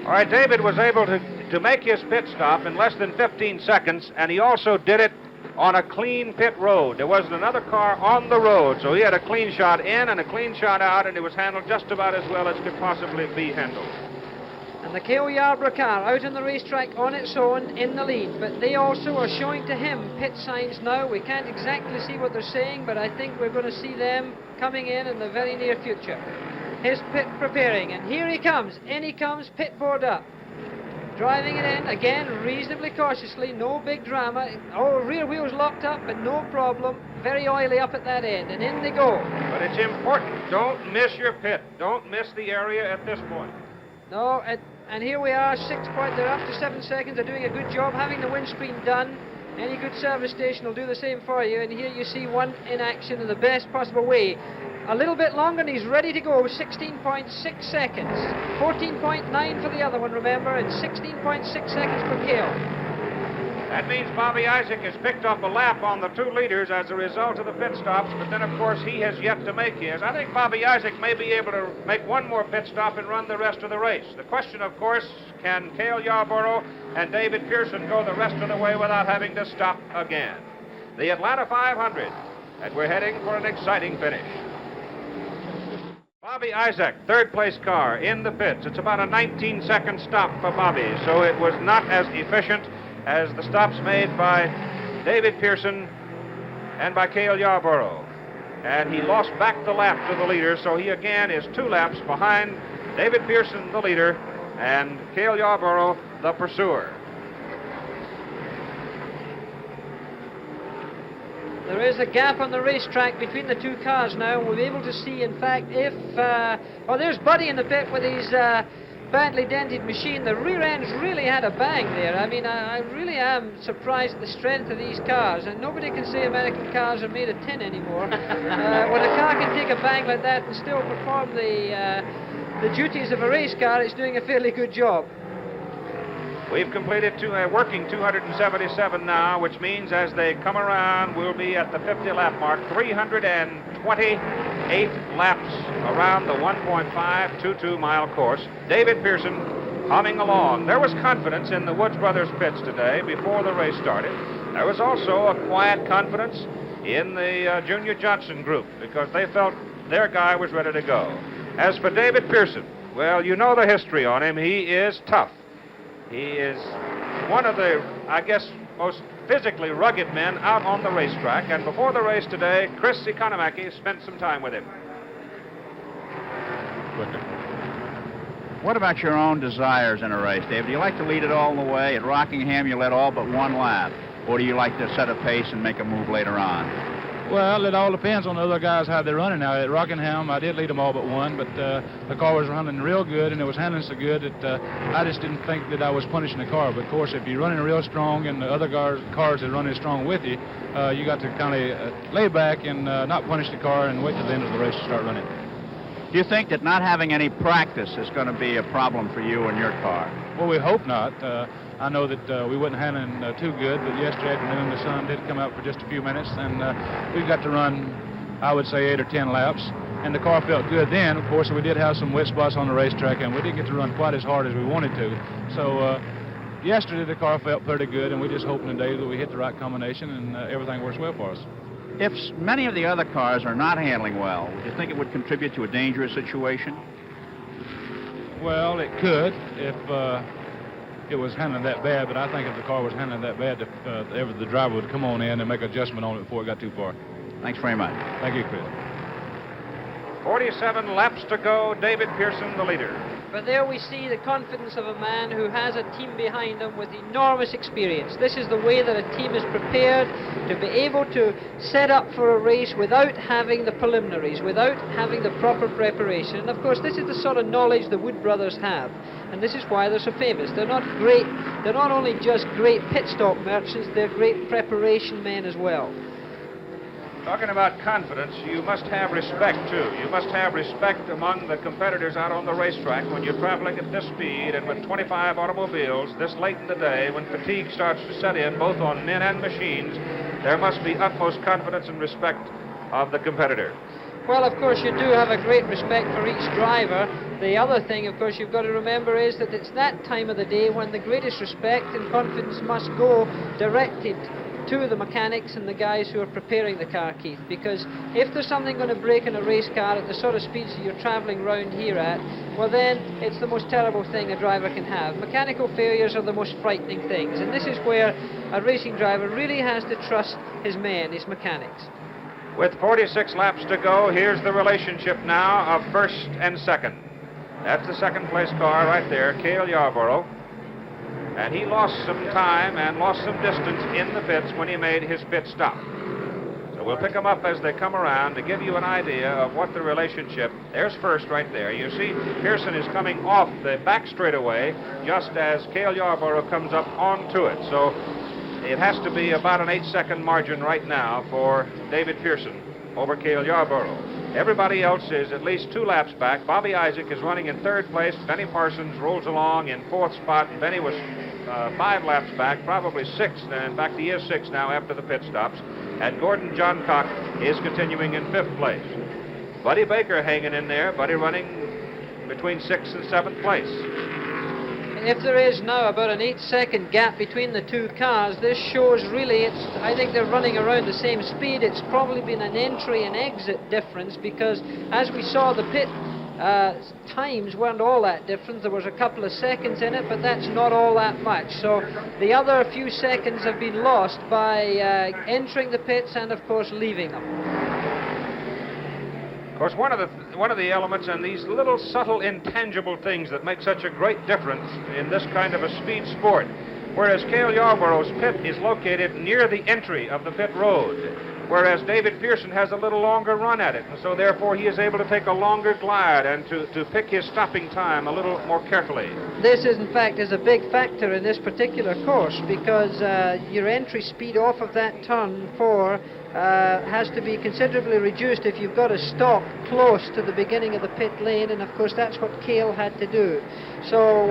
Speaker 2: All right, David was able to make his pit stop in less than 15 seconds, and he also did it on a clean pit road. There wasn't another car on the road, so he had a clean shot in and a clean shot out, and it was handled just about as well as could possibly be handled.
Speaker 3: And the Cale Yarborough car out on the racetrack on its own in the lead, but they also are showing to him pit signs now. We can't exactly see what they're saying, but I think we're going to see them coming in the very near future. His pit preparing, and here he comes. In he comes, pit board up. Driving it in, again, reasonably cautiously, no big drama. Oh, rear wheels locked up, but no problem. Very oily up at that end, and in they go.
Speaker 2: But it's important. Don't miss your pit. Don't miss the area at this point.
Speaker 3: No, and here we are, 6 points. They're up to 7 seconds. They're doing a good job having the windscreen done. Any good service station will do the same for you. And here you see one in action in the best possible way. A little bit longer and he's ready to go. 16.6 seconds. 14.9 for the other one, remember, and 16.6 seconds for Cale.
Speaker 2: That means Bobby Isaac has picked up a lap on the 2 leaders as a result of the pit stops, but then, of course, he has yet to make his. I think Bobby Isaac may be able to make one more pit stop and run the rest of the race. The question, of course, can Cale Yarborough and David Pearson go the rest of the way without having to stop again? The Atlanta 500, and we're heading for an exciting finish. Bobby Isaac, 3rd place car in the pits. It's about a 19-second stop for Bobby, so it was not as efficient as the stops made by David Pearson and by Cale Yarborough. And he lost back the lap to the leader, so he again is 2 laps behind David Pearson, the leader, and Cale Yarborough, the pursuer.
Speaker 3: There is a gap on the racetrack between the 2 cars now. We'll be able to see, in fact, if... there's Buddy in the pit with his badly dented machine. The rear ends really had a bang there. I mean, I really am surprised at the strength of these cars. And nobody can say American cars are made of tin anymore. When a car can take a bang like that and still perform the duties of a race car, it's doing a fairly good job.
Speaker 2: We've completed working 277 now, which means as they come around, we'll be at the 50 lap mark, 328 laps around the 1.522 mile course. David Pearson humming along. There was confidence in the Woods brothers pits today before the race started. There was also a quiet confidence in the Junior Johnson group because they felt their guy was ready to go. As for David Pearson, well, you know the history on him. He is tough. He is one of the, I guess, most physically rugged men out on the racetrack. And before the race today, Chris Economaki spent some time with him.
Speaker 7: What about your own desires in a race, David? Do you like to lead it all the way? At Rockingham, you led all but 1 lap. Or do you like to set a pace and make a move later on?
Speaker 6: Well, it all depends on the other guys how they're running now. At Rockingham, I did lead them all but one, but the car was running real good, and it was handling so good that I just didn't think that I was punishing the car. But, of course, if you're running real strong and the other cars are running strong with you, you got to kind of lay back and not punish the car and wait till the end of the race to start running.
Speaker 7: Do you think that not having any practice is going to be a problem for you and your car?
Speaker 6: Well, we hope not. I know that we wasn't handling too good, but yesterday afternoon the sun did come out for just a few minutes, and we got to run, I would say, 8 or 10 laps, and the car felt good then. Of course, we did have some wet spots on the racetrack, and we didn't get to run quite as hard as we wanted to. So yesterday the car felt pretty good, and we're just hoping today that we hit the right combination and everything works well for us.
Speaker 7: If many of the other cars are not handling well, would you think it would contribute to a dangerous situation?
Speaker 6: Well, it could if it was handling that bad, but I think if the car was handling that bad, the driver would come on in and make an adjustment on it before it got too far.
Speaker 7: Thanks very much.
Speaker 6: Thank you, Chris.
Speaker 2: 47 laps to go. David Pearson, the leader.
Speaker 3: But there we see the confidence of a man who has a team behind him with enormous experience. This is the way that a team is prepared to be able to set up for a race without having the preliminaries, without having the proper preparation. And of course, this is the sort of knowledge the Wood brothers have. And this is why they're so famous. They're not only just great pit stop merchants, they're great preparation men as well.
Speaker 2: Talking about confidence, you must have respect, too. You must have respect among the competitors out on the racetrack when you're traveling at this speed and with 25 automobiles this late in the day when fatigue starts to set in, both on men and machines. There must be utmost confidence and respect of the competitor.
Speaker 3: Well, of course, you do have a great respect for each driver. The other thing, of course, you've got to remember is that it's that time of the day when the greatest respect and confidence must go directed to the mechanics and the guys who are preparing the car, Keith, because if there's something going to break in a race car at the sort of speeds that you're traveling round here at, well then it's the most terrible thing a driver can have. Mechanical failures are the most frightening things, and this is where a racing driver really has to trust his men, his mechanics.
Speaker 2: With 46 laps to go, here's the relationship now of first and second. That's the second place car right there, Cale Yarborough. And he lost some time and lost some distance in the pits when he made his pit stop. So we'll pick them up as they come around to give you an idea of what the relationship. There's first right there. You see Pearson is coming off the back straightaway just as Cale Yarborough comes up onto it. So it has to be about an 8-second margin right now for David Pearson over Cale Yarborough. Everybody else is at least 2 laps back. Bobby Isaac is running in 3rd place. Benny Parsons rolls along in 4th spot. Benny was 5 laps back, probably 6th. In fact, he is 6th now after the pit stops. And Gordon Johncock is continuing in 5th place. Buddy Baker hanging in there. Buddy running between 6th and 7th place.
Speaker 3: If there is now about an 8-second gap between the two cars, this shows really I think they're running around the same speed. It's probably been an entry and exit difference because as we saw, the pit times weren't all that different. There was a couple of seconds in it, but that's not all that much. So the other few seconds have been lost by entering the pits and of course leaving them.
Speaker 2: Of course, one of the elements and these little subtle intangible things that make such a great difference in this kind of a speed sport, whereas Cale Yarborough's pit is located near the entry of the pit road, whereas David Pearson has a little longer run at it, and so therefore he is able to take a longer glide and to pick his stopping time a little more carefully.
Speaker 3: This is, in fact, is a big factor in this particular course because your entry speed off of that turn 4 has to be considerably reduced if you've got to stop close to the beginning of the pit lane, and of course that's what Cale had to do. So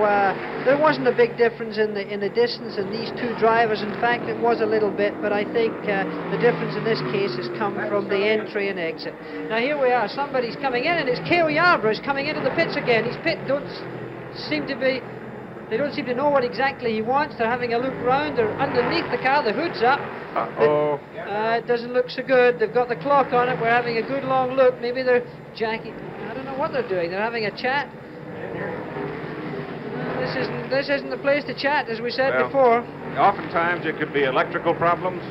Speaker 3: there wasn't a big difference in the distance in these two drivers. In fact, it was a little bit, but I think the difference in this case has come from the entry and exit. Now here we are, somebody's coming in, and it's Cale Yarborough coming into the pits again. His pit they don't seem to know what exactly he wants. They're having a look round. They're underneath the car. The hood's up.
Speaker 2: Uh-oh.
Speaker 3: It doesn't look so good. They've got the clock on it. We're having a good long look. Maybe they're jacking. I don't know what they're doing. They're having a chat. This isn't the place to chat, as we said before.
Speaker 2: Oftentimes it could be electrical problems,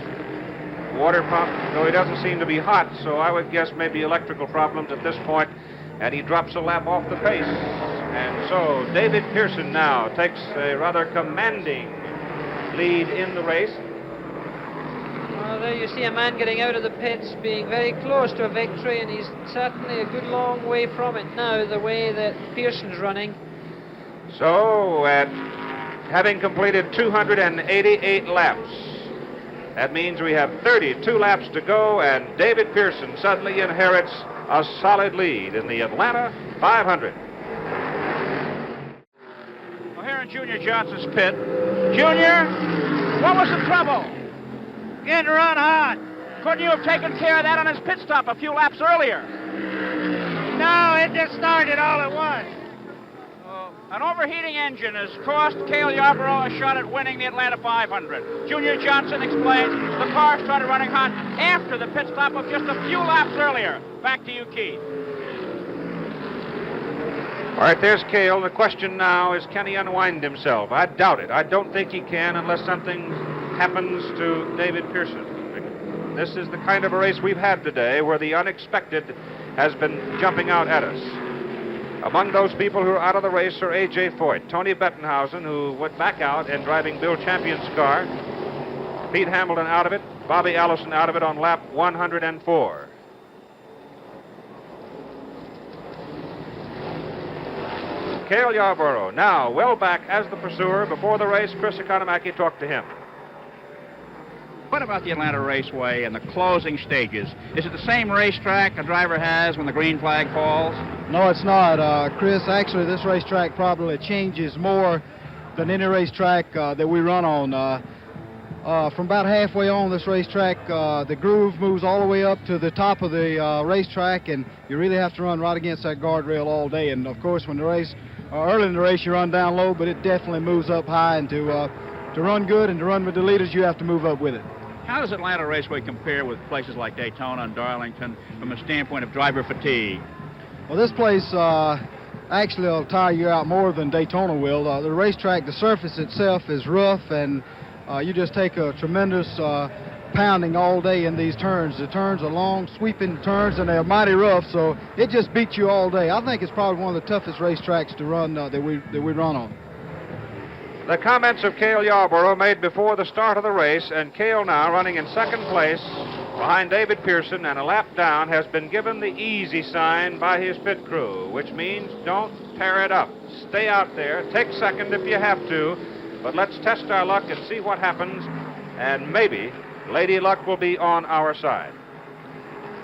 Speaker 2: water pump. No, he doesn't seem to be hot, so I would guess maybe electrical problems at this point, and he drops a lap off the pace. And so David Pearson now takes a rather commanding lead in the race.
Speaker 3: Well, there you see a man getting out of the pits, being very close to a victory, and he's certainly a good long way from it now, the way that Pearson's running.
Speaker 2: So, at having completed 288 laps, that means we have 32 laps to go, and David Pearson suddenly inherits a solid lead in the Atlanta 500.
Speaker 4: Well, here in Junior Johnson's pit. Junior, what was the trouble? Getting to run hot. Couldn't you have taken care of that on his pit stop a few laps earlier?
Speaker 8: No, it just started all at once.
Speaker 4: An overheating engine has cost Cale Yarborough a shot at winning the Atlanta 500. Junior Johnson explains the car started running hot after the pit stop of just a few laps earlier. Back to you, Keith.
Speaker 2: All right, there's Cale. The question now is, can he unwind himself? I doubt it. I don't think he can unless something happens to David Pearson. This is the kind of a race we've had today where the unexpected has been jumping out at us. Among those people who are out of the race are A.J. Foyt, Tony Bettenhausen, who went back out and driving Bill Champion's car, Pete Hamilton out of it, Bobby Allison out of it on lap 104. Cale Yarborough now well back as the pursuer. Before the race, Chris Economaki talked to him.
Speaker 7: What about the Atlanta Raceway and the closing stages? Is it the same racetrack a driver has when the green flag falls?
Speaker 9: No, it's not, Chris. Actually, this racetrack probably changes more than any racetrack that we run on. From about halfway on this racetrack, the groove moves all the way up to the top of the racetrack, and you really have to run right against that guardrail all day. And of course, when the race, early in the race, you run down low, but it definitely moves up high. And to run good and to run with the leaders, you have to move up with it.
Speaker 7: How does Atlanta Raceway compare with places like Daytona and Darlington from a standpoint of driver fatigue?
Speaker 9: Well, this place actually will tire you out more than Daytona will. The racetrack, the surface itself is rough, and you just take a tremendous pounding all day in these turns. The turns are long, sweeping turns, and they're mighty rough, so it just beats you all day. I think it's probably one of the toughest racetracks to run that we run on.
Speaker 2: The comments of Cale Yarborough made before the start of the race, and Cale now running in second place behind David Pearson and a lap down, has been given the easy sign by his pit crew, which means don't tear it up. Stay out there, take second if you have to, but let's test our luck and see what happens, and maybe Lady Luck will be on our side.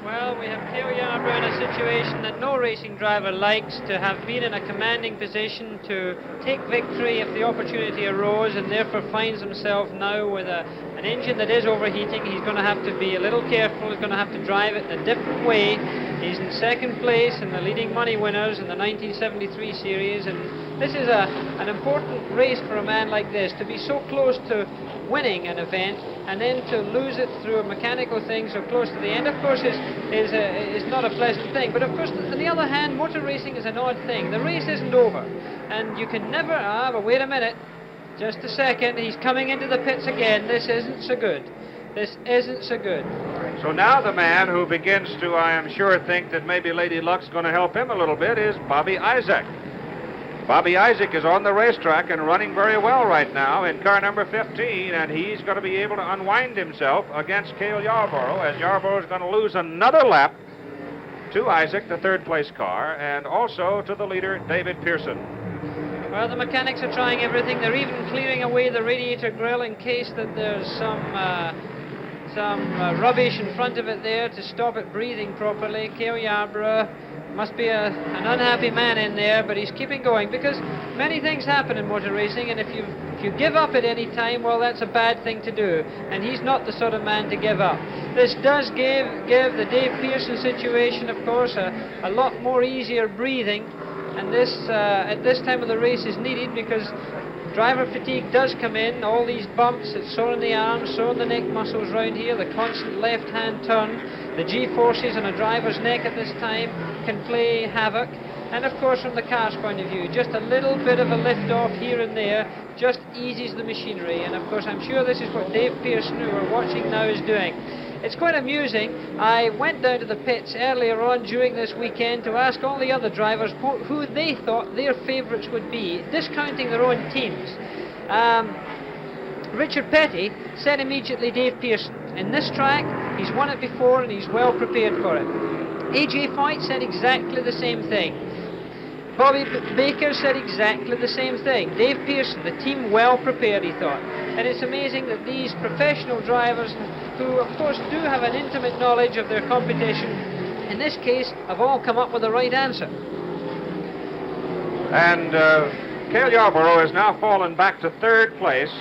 Speaker 3: Well, we have Cale Yarborough in a situation that no racing driver likes, to have been in a commanding position to take victory if the opportunity arose, and therefore finds himself now with an engine that is overheating. He's going to have to be a little careful. He's going to have to drive it in a different way. He's in second place in the leading money winners in the 1973 series, and this is an important race for a man like this, to be so close to winning an event and then to lose it through a mechanical thing so close to the end, of course, is not a pleasant thing. But of course, on the other hand, motor racing is an odd thing. The race isn't over, and you can never, but wait a minute, just a second, he's coming into the pits again. This isn't so good. This isn't so good.
Speaker 2: So now the man who begins to, I am sure, think that maybe Lady Luck's going to help him a little bit is Bobby Isaac. Bobby Isaac is on the racetrack and running very well right now in car number 15, and he's going to be able to unwind himself against Cale Yarborough, as Yarborough is going to lose another lap to Isaac, the third-place car, and also to the leader, David Pearson.
Speaker 3: Well, the mechanics are trying everything. They're even clearing away the radiator grill in case that there's some rubbish in front of it there to stop it breathing properly. Cale Yarborough must be an unhappy man in there, but he's keeping going, because many things happen in motor racing, and if you give up at any time, well, that's a bad thing to do, and he's not the sort of man to give up. This does give the Dave Pearson situation, of course, a lot more easier breathing, and this at this time of the race is needed, because driver fatigue does come in. All these bumps, it's sore in the arms, sore in the neck muscles round here, the constant left-hand turn, the G-forces on a driver's neck at this time can play havoc. And of course, from the car's point of view, just a little bit of a lift off here and there just eases the machinery. And of course, I'm sure this is what Dave Pearson, who we're watching now, is doing. It's quite amusing. I went down to the pits earlier on during this weekend to ask all the other drivers who they thought their favourites would be, discounting their own teams. Richard Petty said immediately Dave Pearson. In this track, he's won it before and he's well prepared for it. A.J. Foyt said exactly the same thing. Bobby Baker said exactly the same thing. Dave Pearson, the team well prepared, he thought. And it's amazing that these professional drivers, who of course do have an intimate knowledge of their competition, in this case, have all come up with the right answer.
Speaker 2: And Cale Yarborough has now fallen back to third place.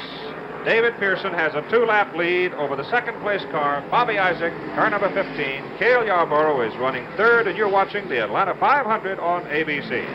Speaker 2: David Pearson has a 2-lap lead over the second-place car, Bobby Isaac, car number 15. Cale Yarborough is running third, and you're watching the Atlanta 500 on ABC.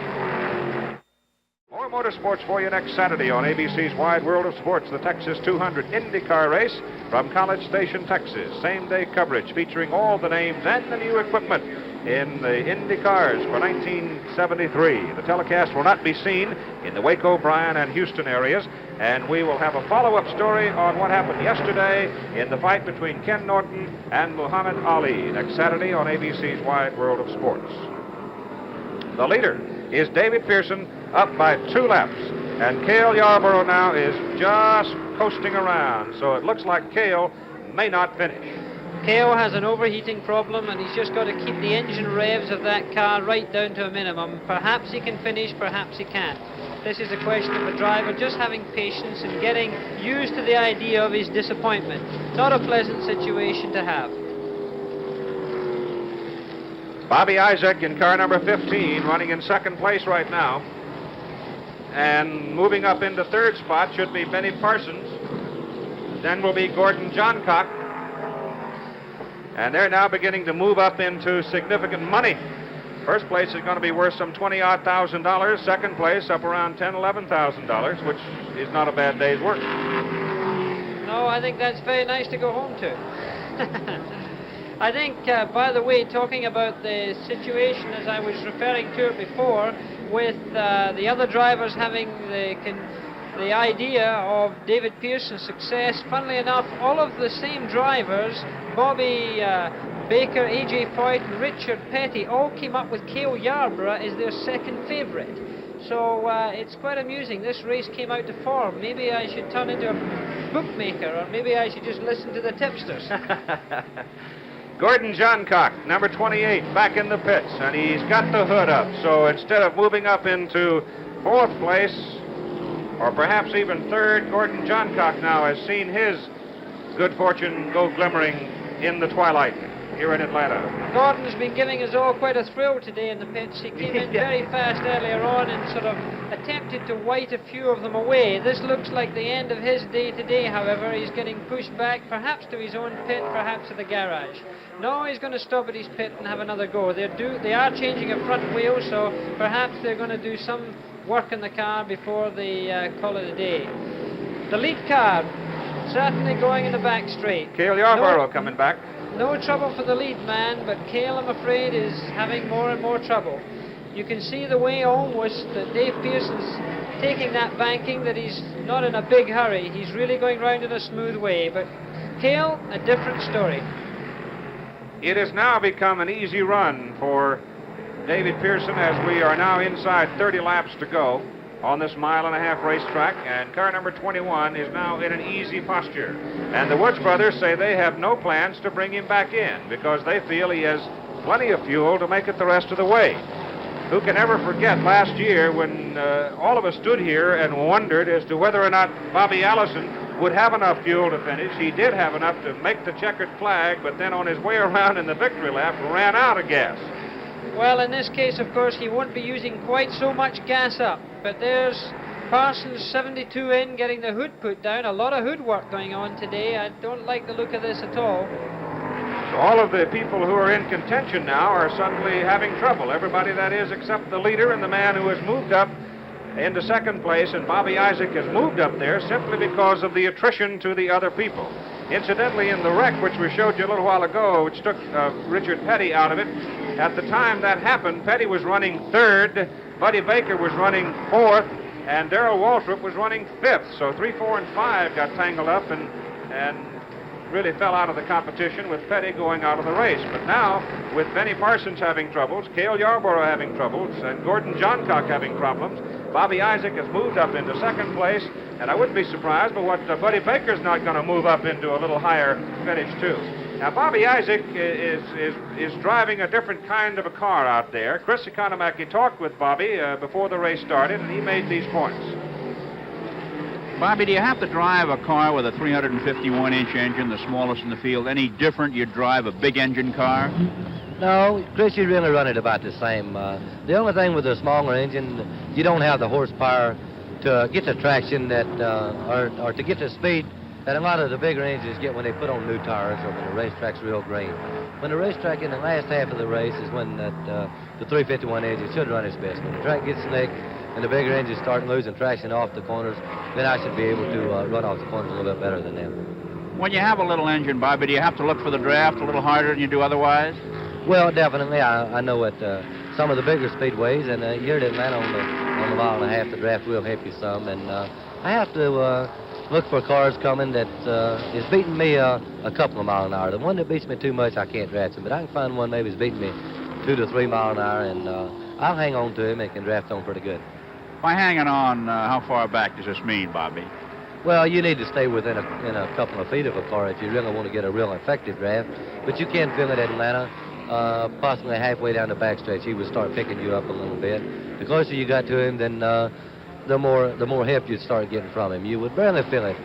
Speaker 2: More motorsports for you next Saturday on ABC's Wide World of Sports, the Texas 200 IndyCar race from College Station, Texas. Same-day coverage featuring all the names and the new equipment in the Indy cars for 1973. The telecast will not be seen in the Waco, Bryan, and Houston areas, and we will have a follow-up story on what happened yesterday in the fight between Ken Norton and Muhammad Ali next Saturday on ABC's Wide World of Sports. The leader is David Pearson, up by 2 laps, and Cale Yarborough now is just coasting around, so it looks like Cale may not finish.
Speaker 3: Cale has an overheating problem, and he's just got to keep the engine revs of that car right down to a minimum. Perhaps he can finish, perhaps he can't. This is a question of a driver just having patience and getting used to the idea of his disappointment. Not a pleasant situation to have.
Speaker 2: Bobby Isaac in car number 15, running in second place right now. And moving up into third spot should be Benny Parsons. Then will be Gordon Johncock. And they're now beginning to move up into significant money. First place is going to be worth some $20,000 odd. Second place up around $10,000, $11,000, which is not a bad day's work.
Speaker 3: No, I think that's very nice to go home to. I think, by the way, talking about the situation as I was referring to it before, with the other drivers having the idea of David Pearson's success, funnily enough, all of the same drivers, Bobby Baker, A.J. Foyt, and Richard Petty, all came up with Cale Yarborough as their second favorite. So it's quite amusing. This race came out to form. Maybe I should turn into a bookmaker, or maybe I should just listen to the tipsters.
Speaker 2: Gordon Johncock, number 28, back in the pits, and he's got the hood up. So instead of moving up into fourth place, or perhaps even third, Gordon Johncock now has seen his good fortune go glimmering in the twilight here in Atlanta.
Speaker 3: Gordon's been giving us all quite a thrill today in the pits. He came in very fast earlier on and sort of attempted to white a few of them away. This looks like the end of his day today, however. He's getting pushed back, perhaps to his own pit, perhaps to the garage. No, he's going to stop at his pit and have another go. They are changing a front wheel, so perhaps they're going to do some work in the car before they call it a day. The lead car certainly going in the back straight.
Speaker 2: Cale Yarborough coming back.
Speaker 3: No trouble for the lead man, but Cale, I'm afraid, is having more and more trouble. You can see the way almost that Dave Pearson's taking that banking, that he's not in a big hurry. He's really going round in a smooth way, but Cale, a different story.
Speaker 2: It has now become an easy run for David Pearson as we are now inside 30 laps to go on this mile-and-a-half racetrack, and car number 21 is now in an easy posture. And the Woods brothers say they have no plans to bring him back in because they feel he has plenty of fuel to make it the rest of the way. Who can ever forget last year when all of us stood here and wondered as to whether or not Bobby Allison would have enough fuel to finish. He did have enough to make the checkered flag, but then on his way around in the victory lap ran out of gas.
Speaker 3: Well, in this case, of course, he won't be using quite so much gas up. But there's Parsons 72 in, getting the hood put down. A lot of hood work going on today. I don't like the look of this at all.
Speaker 2: So all of the people who are in contention now are suddenly having trouble. Everybody, that is, except the leader and the man who has moved up into second place, and Bobby Isaac has moved up there simply because of the attrition to the other people. Incidentally, in the wreck, which we showed you a little while ago, which took Richard Petty out of it, at the time that happened, Petty was running third, Buddy Baker was running fourth, and Darrell Waltrip was running fifth. So 3, 4, and 5 got tangled up and really fell out of the competition, with Petty going out of the race. But now, with Benny Parsons having troubles, Cale Yarborough having troubles, and Gordon Johncock having problems, Bobby Isaac has moved up into second place, And I wouldn't be surprised, but what Buddy Baker's not going to move up into a little higher finish, too. Now, Bobby Isaac is driving a different kind of a car out there. Chris Economaki talked with Bobby before the race started, and he made these points.
Speaker 7: Bobby, do you have to drive a car with a 351-inch engine, the smallest in the field, any different you'd drive a big engine car?
Speaker 10: No, Chris, you really run it about the same. The only thing with a smaller engine, you don't have the horsepower to get the traction that, or to get the speed that a lot of the bigger engines get when they put on new tires or when the racetrack's real green. When the racetrack in the last half of the race is when the 351 engine should run its best. When the track gets slick and the bigger engines start losing traction off the corners, then I should be able to run off the corners a little bit better than them.
Speaker 7: When you have a little engine, Bobby, do you have to look for the draft a little harder than you do otherwise?
Speaker 10: Well, definitely. I know at some of the bigger speedways, and here at Atlanta on the mile and a half, the draft will help you some. And I have to look for cars coming that is beating me a couple of miles an hour. The one that beats me too much, I can't draft him, but I can find one maybe that's beating me 2 to 3 miles an hour, and I'll hang on to him and can draft on pretty good.
Speaker 7: By hanging on, how far back does this mean, Bobby?
Speaker 10: Well, you need to stay within a couple of feet of a car if you really want to get a real effective draft, but you can feel it at Atlanta. Possibly halfway down the backstretch, he would start picking you up a little bit. The closer you got to him, then the more help you'd start getting from him. You would barely feel it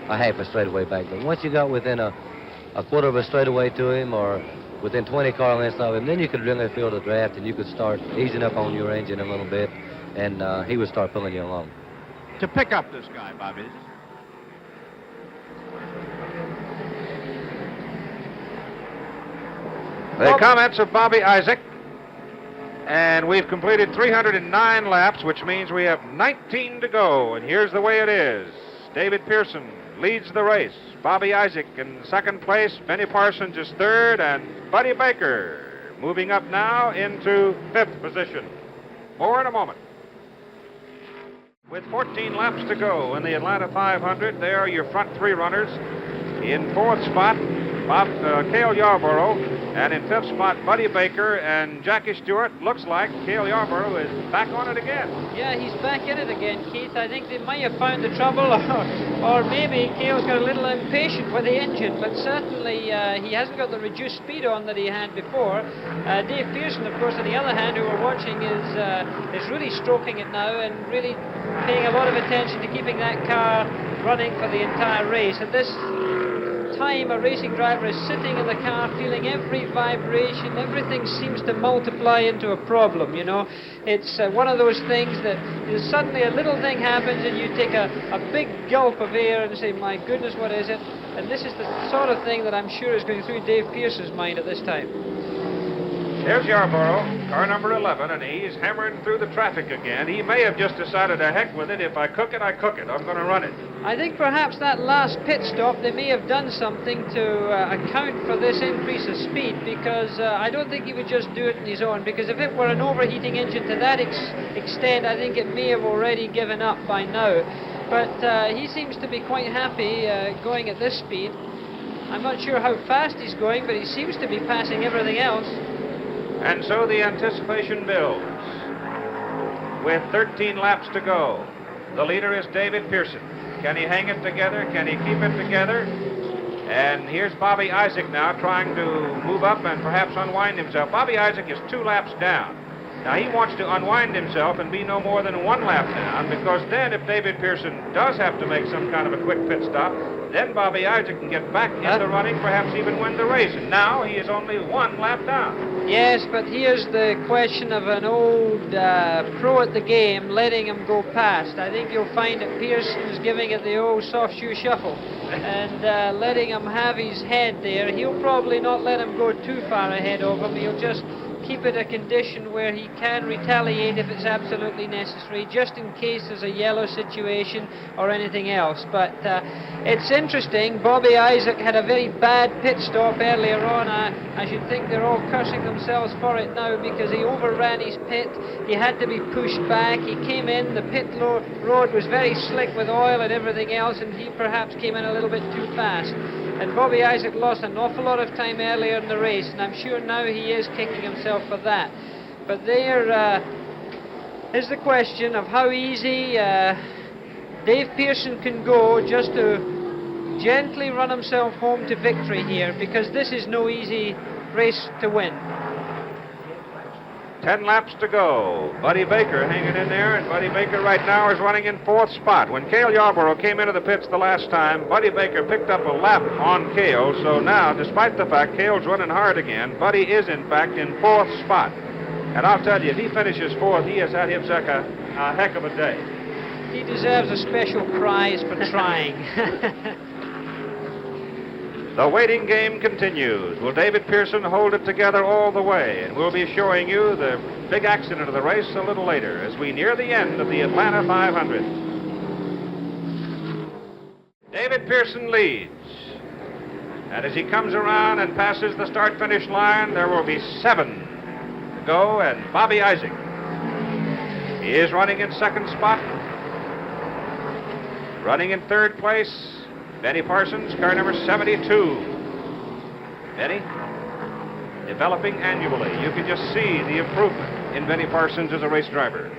Speaker 10: a half a straightaway back, but once you got within a quarter of a straightaway to him or within 20 car lengths of him, then you could really feel the draft and you could start easing up on your engine a little bit, and he would start pulling you along.
Speaker 7: To pick up this guy, Bobby.
Speaker 2: The comments of Bobby Isaac. And we've completed 309 laps, which means we have 19 to go. And here's the way it is. David Pearson leads the race. Bobby Isaac in second place. Benny Parsons is third. And Buddy Baker moving up now into fifth position. More in a moment. With 14 laps to go in the Atlanta 500, there are your front three runners. In fourth spot, Cale Yarborough, and in fifth spot, Buddy Baker and Jackie Stewart. Looks like Cale Yarborough is back on it again.
Speaker 3: Yeah, he's back in it again, Keith. I think they might have found the trouble, or maybe Cale's got a little impatient with the engine, but certainly he hasn't got the reduced speed on that he had before. Dave Pearson, of course, on the other hand, who we're watching, is really stroking it now and really paying a lot of attention to keeping that car running for the entire race. At this time, a racing driver is sitting in the car feeling every vibration. Everything seems to multiply into a problem, you know. It's one of those things that suddenly a little thing happens and you take a big gulp of air and say, my goodness, what is it? And this is the sort of thing that I'm sure is going through Dave Pearson's mind at this time.
Speaker 2: There's Yarborough, car number 11, and he's hammering through the traffic again. He may have just decided, to heck with it. If I cook it, I cook it. I'm going to run it.
Speaker 3: I think perhaps that last pit stop, they may have done something to account for this increase of speed, because I don't think he would just do it on his own, because if it were an overheating engine to that extent, I think it may have already given up by now. But he seems to be quite happy going at this speed. I'm not sure how fast he's going, but he seems to be passing everything else.
Speaker 2: And so the anticipation builds. With 13 laps to go, the leader is David Pearson. Can he hang it together? Can he keep it together? And here's Bobby Isaac now trying to move up and perhaps unwind himself. Bobby Isaac is 2 laps down. Now he wants to unwind himself and be no more than 1 lap down, because then if David Pearson does have to make some kind of a quick pit stop, then Bobby Isaac can get back in the running, perhaps even win the race. And now he is only 1 lap down.
Speaker 3: Yes, but here's the question of an old pro at the game letting him go past. I think you'll find that Pearson's giving it the old soft shoe shuffle and letting him have his head there. He'll probably not let him go too far ahead of him. He'll just keep it a condition where he can retaliate if it's absolutely necessary, just in case there's a yellow situation or anything else. But it's interesting. Bobby Isaac had a very bad pit stop earlier on. I should think they're all cursing themselves for it now, because he overran his pit. He had to be pushed back. He came in. The pit road was very slick with oil and everything else, and he perhaps came in a little bit too fast. And Bobby Isaac lost an awful lot of time earlier in the race, and I'm sure now he is kicking himself for that. But there is the question of how easy Dave Pearson can go just to gently run himself home to victory here, because this is no easy race to win.
Speaker 2: 10 laps to go. Buddy Baker hanging in there, and Buddy Baker right now is running in 4th spot. When Cale Yarborough came into the pits the last time, Buddy Baker picked up a lap on Cale, so now, despite the fact Cale's running hard again, Buddy is in fact in 4th spot. And I'll tell you, if he finishes 4th, he has had himself a heck of a day.
Speaker 3: He deserves a special prize for trying.
Speaker 2: The waiting game continues. Will David Pearson hold it together all the way? And we'll be showing you the big accident of the race a little later as we near the end of the Atlanta 500. David Pearson leads. And as he comes around and passes the start-finish line, there will be 7 to go, and Bobby Isaac. He is running in 2nd spot. Running in 3rd place, Benny Parsons, car number 72. Benny, developing annually. You can just see the improvement in Benny Parsons as a race driver.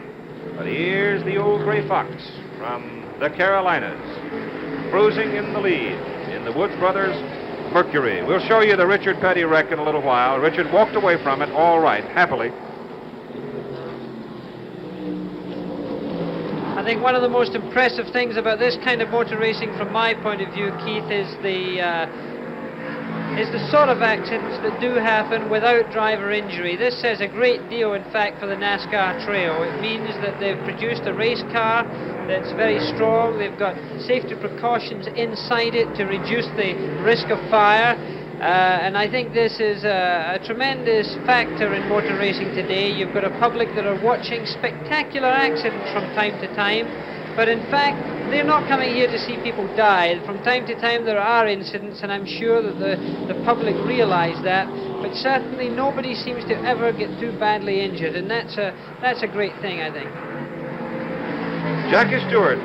Speaker 2: But here's the old gray fox from the Carolinas, cruising in the lead in the Woods Brothers Mercury. We'll show you the Richard Petty wreck in a little while. Richard walked away from it all right, happily.
Speaker 3: I think one of the most impressive things about this kind of motor racing, from my point of view, Keith, is the sort of accidents that do happen without driver injury. This says a great deal, in fact, for the NASCAR trail. It means that they've produced a race car that's very strong. They've got safety precautions inside it to reduce the risk of fire. And I think this is a tremendous factor in motor racing today. You've got a public that are watching spectacular accidents from time to time, but in fact they're not coming here to see people die. From time to time there are incidents, and I'm sure that the public realize that, but certainly nobody seems to ever get too badly injured, and that's a great thing, I think.
Speaker 2: Jackie Stewart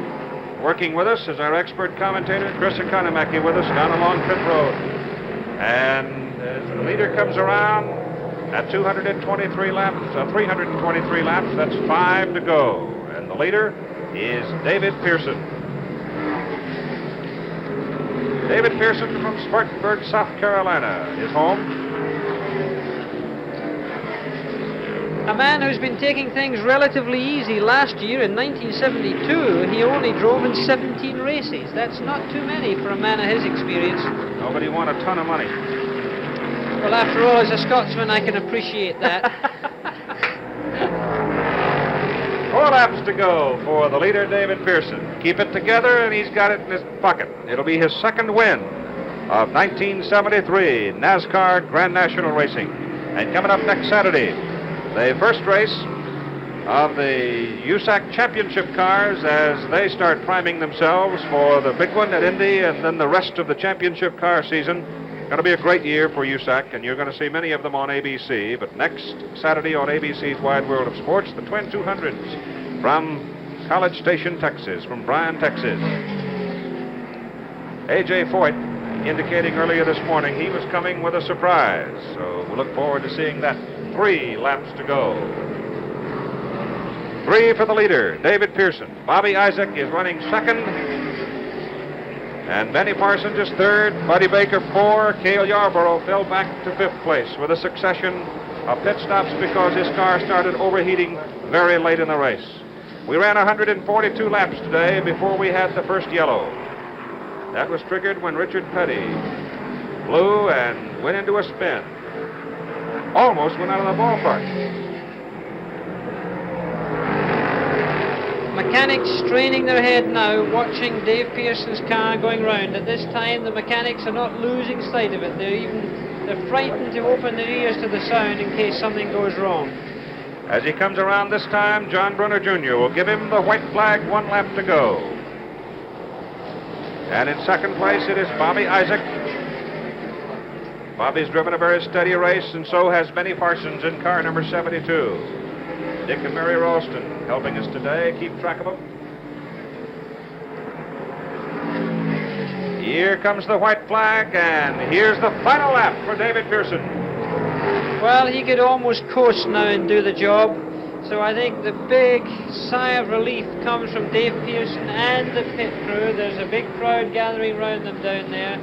Speaker 2: working with us as our expert commentator. Chris Economaki with us down along pit road. And as the leader comes around at 323 laps, that's 5 to go. And the leader is David Pearson. David Pearson from Spartanburg, South Carolina, is home.
Speaker 3: A man who's been taking things relatively easy. Last year in 1972, he only drove in 17 races. That's not too many for a man of his experience.
Speaker 2: Nobody won a ton of money.
Speaker 3: Well, after all, as a Scotsman, I can appreciate that.
Speaker 2: 4 laps to go for the leader, David Pearson. Keep it together, and he's got it in his pocket. It'll be his 2nd win of 1973 NASCAR Grand National Racing. And coming up next Saturday, the first race of the USAC Championship cars as they start priming themselves for the big one at Indy, and then the rest of the championship car season. Going to be a great year for USAC, and you're going to see many of them on ABC. But next Saturday on ABC's Wide World of Sports, the Twin 200s from College Station, Texas, from Bryan, Texas. A.J. Foyt indicating earlier this morning he was coming with a surprise. So we'll look forward to seeing that. 3 laps to go. 3 for the leader, David Pearson. Bobby Isaac is running 2nd. And Benny Parsons is 3rd. Buddy Baker 4. Cale Yarborough fell back to 5th place with a succession of pit stops because his car started overheating very late in the race. We ran 142 laps today before we had the first yellow. That was triggered when Richard Petty blew and went into a spin. Almost went out of the ballpark.
Speaker 3: Mechanics straining their head now, watching Dave Pearson's car going round. At this time, the mechanics are not losing sight of it. They're frightened to open their ears to the sound in case something goes wrong.
Speaker 2: As he comes around this time, John Brunner Jr. will give him the white flag. 1 lap to go. And in 2nd place, it is Bobby Isaac. Bobby's driven a very steady race, and so has Benny Parsons in car number 72. Dick and Mary Ralston helping us today. Keep track of them. Here comes the white flag, and here's the final lap for David Pearson.
Speaker 3: Well, he could almost coast now and do the job. So I think the big sigh of relief comes from Dave Pearson and the pit crew. There's a big crowd gathering around them down there.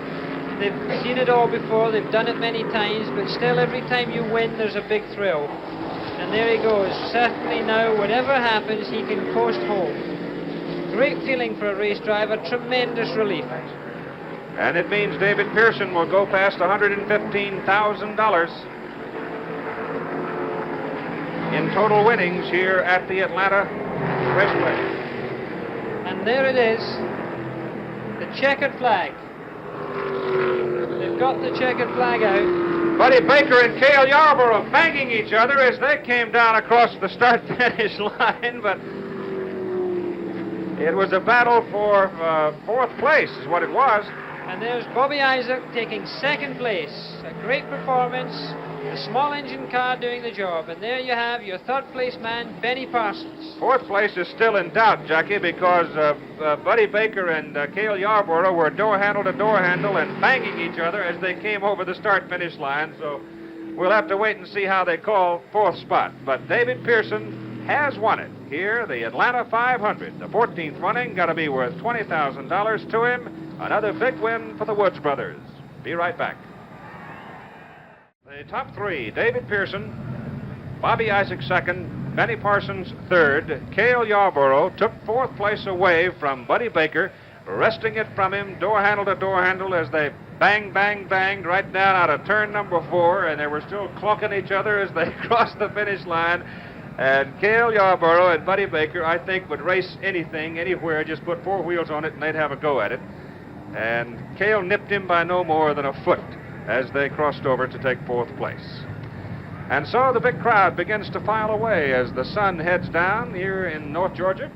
Speaker 3: They've seen it all before, they've done it many times, but still every time you win there's a big thrill. And there he goes. Certainly now, whatever happens, he can coast home. Great feeling for a race driver, tremendous relief.
Speaker 2: And it means David Pearson will go past $115,000 in total winnings here at the Atlanta Raceway.
Speaker 3: And there it is, the checkered flag. They've got the checkered flag out.
Speaker 2: Buddy Baker and Cale Yarborough banging each other as they came down across the start-finish line, but it was a battle for fourth place is what it was.
Speaker 3: And there's Bobby Isaac taking second place. A great performance. The small engine car doing the job. And there you have your third place man, Benny Parsons.
Speaker 2: Fourth place is still in doubt, Jackie, because Buddy Baker and Cale Yarborough were door handle to door handle and banging each other as they came over the start-finish line. So we'll have to wait and see how they call fourth spot. But David Pearson has won it. Here, the Atlanta 500. The 14th running, got to be worth $20,000 to him. Another big win for the Woods brothers. Be right back. The top three, David Pearson, Bobby Isaac second, Benny Parsons third. Cale Yarborough took fourth place away from Buddy Baker, wresting it from him door handle to door handle as they banged right down out of turn number 4, and they were still clunking each other as they crossed the finish line. And Cale Yarborough and Buddy Baker, I think, would race anything, anywhere, just put 4 wheels on it and they'd have a go at it. And Cale nipped him by no more than a foot as they crossed over to take fourth place. And so the big crowd begins to file away as the sun heads down here in North Georgia,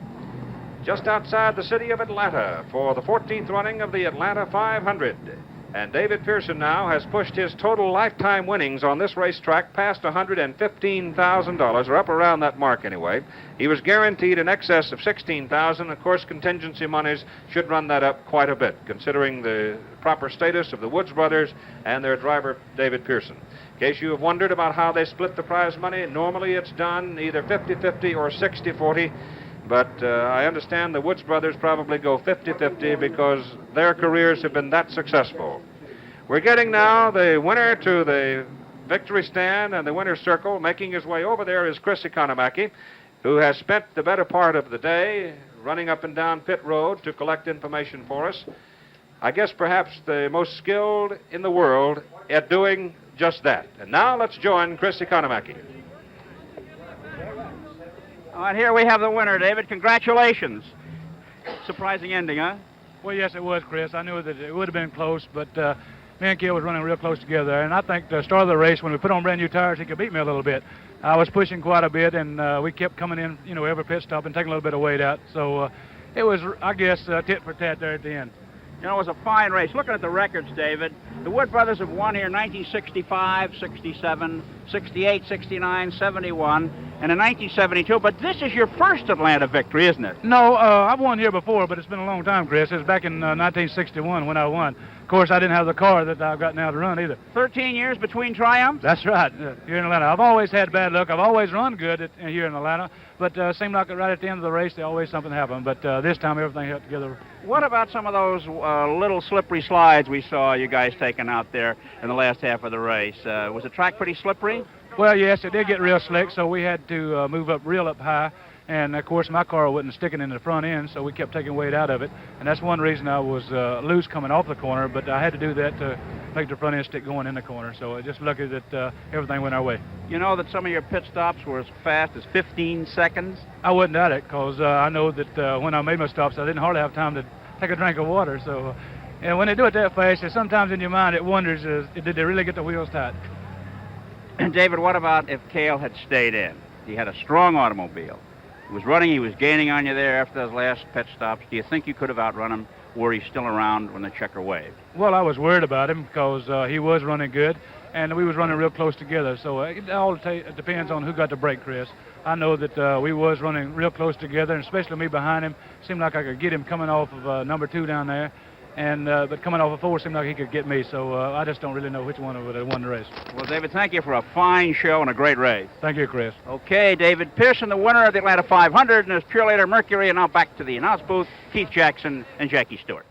Speaker 2: just outside the city of Atlanta, for the 14th running of the Atlanta 500. And David Pearson now has pushed his total lifetime winnings on this racetrack past $115,000, or up around that mark anyway. He was guaranteed in excess of $16,000. Of course, contingency monies should run that up quite a bit, considering the proper status of the Woods brothers and their driver, David Pearson. In case you have wondered about how they split the prize money, normally it's done either 50-50 or 60-40. But I understand the Woods brothers probably go 50-50 because their careers have been that successful. We're getting now the winner to the victory stand and the winner's circle. Making his way over there is Chris Economaki, who has spent the better part of the day running up and down pit road to collect information for us. I guess perhaps the most skilled in the world at doing just that. And now let's join Chris Economaki.
Speaker 4: And here we have the winner, David. Congratulations. Surprising ending, huh?
Speaker 6: Well, yes, it was, Chris. I knew that it would have been close, but me and Cale was running real close together. And I think the start of the race, when we put on brand new tires, he could beat me a little bit. I was pushing quite a bit, and we kept coming in, every pit stop and taking a little bit of weight out. So it was, I guess, tit for tat there at the end.
Speaker 4: It was a fine race. Looking at the records, David, the Wood brothers have won here 1965, 67, 68, 69, 71, and in 1972. But this is your first Atlanta victory, isn't it?
Speaker 6: No, I've won here before, but it's been a long time, Chris. It was back in 1961 when I won. Of course, I didn't have the car that I've got now to run either.
Speaker 4: 13 years between triumphs?
Speaker 6: That's right, here in Atlanta. I've always had bad luck. I've always run good here in Atlanta, but seemed like right at the end of the race, always something happened. But this time, everything held together.
Speaker 4: What about some of those little slippery slides we saw you guys taking out there in the last half of the race? Was the track pretty slippery?
Speaker 6: Well, yes, it did get real slick, so we had to move up high. And, of course, my car wasn't sticking in the front end, so we kept taking weight out of it. And that's one reason I was loose coming off the corner, but I had to do that to make the front end stick going in the corner. So just lucky that everything went our way.
Speaker 4: You know that some of your pit stops were as fast as 15 seconds?
Speaker 6: I wouldn't doubt it, because I know that when I made my stops, I didn't hardly have time to take a drink of water. So, and when they do it that fast, sometimes in your mind it wonders, did they really get the wheels tight?
Speaker 4: David, what about if Cale had stayed in? He had a strong automobile. He was running, he was gaining on you there after those last pit stops. Do you think you could have outrun him were he still around when the checker waved?
Speaker 6: Well, I was worried about him because he was running good, and we was running real close together. So it all depends on who got the break, Chris. I know that we was running real close together, and especially me behind him. Seemed like I could get him coming off of number 2 down there. but coming off a 4 seemed like he could get me, so I just don't really know which one would have won the race.
Speaker 4: Well, David, thank you for a fine show and a great race.
Speaker 6: Thank you, Chris.
Speaker 4: Okay, David Pearson, the winner of the Atlanta 500, and his Pure Later Mercury, and now back to the announce booth, Keith Jackson and Jackie Stewart.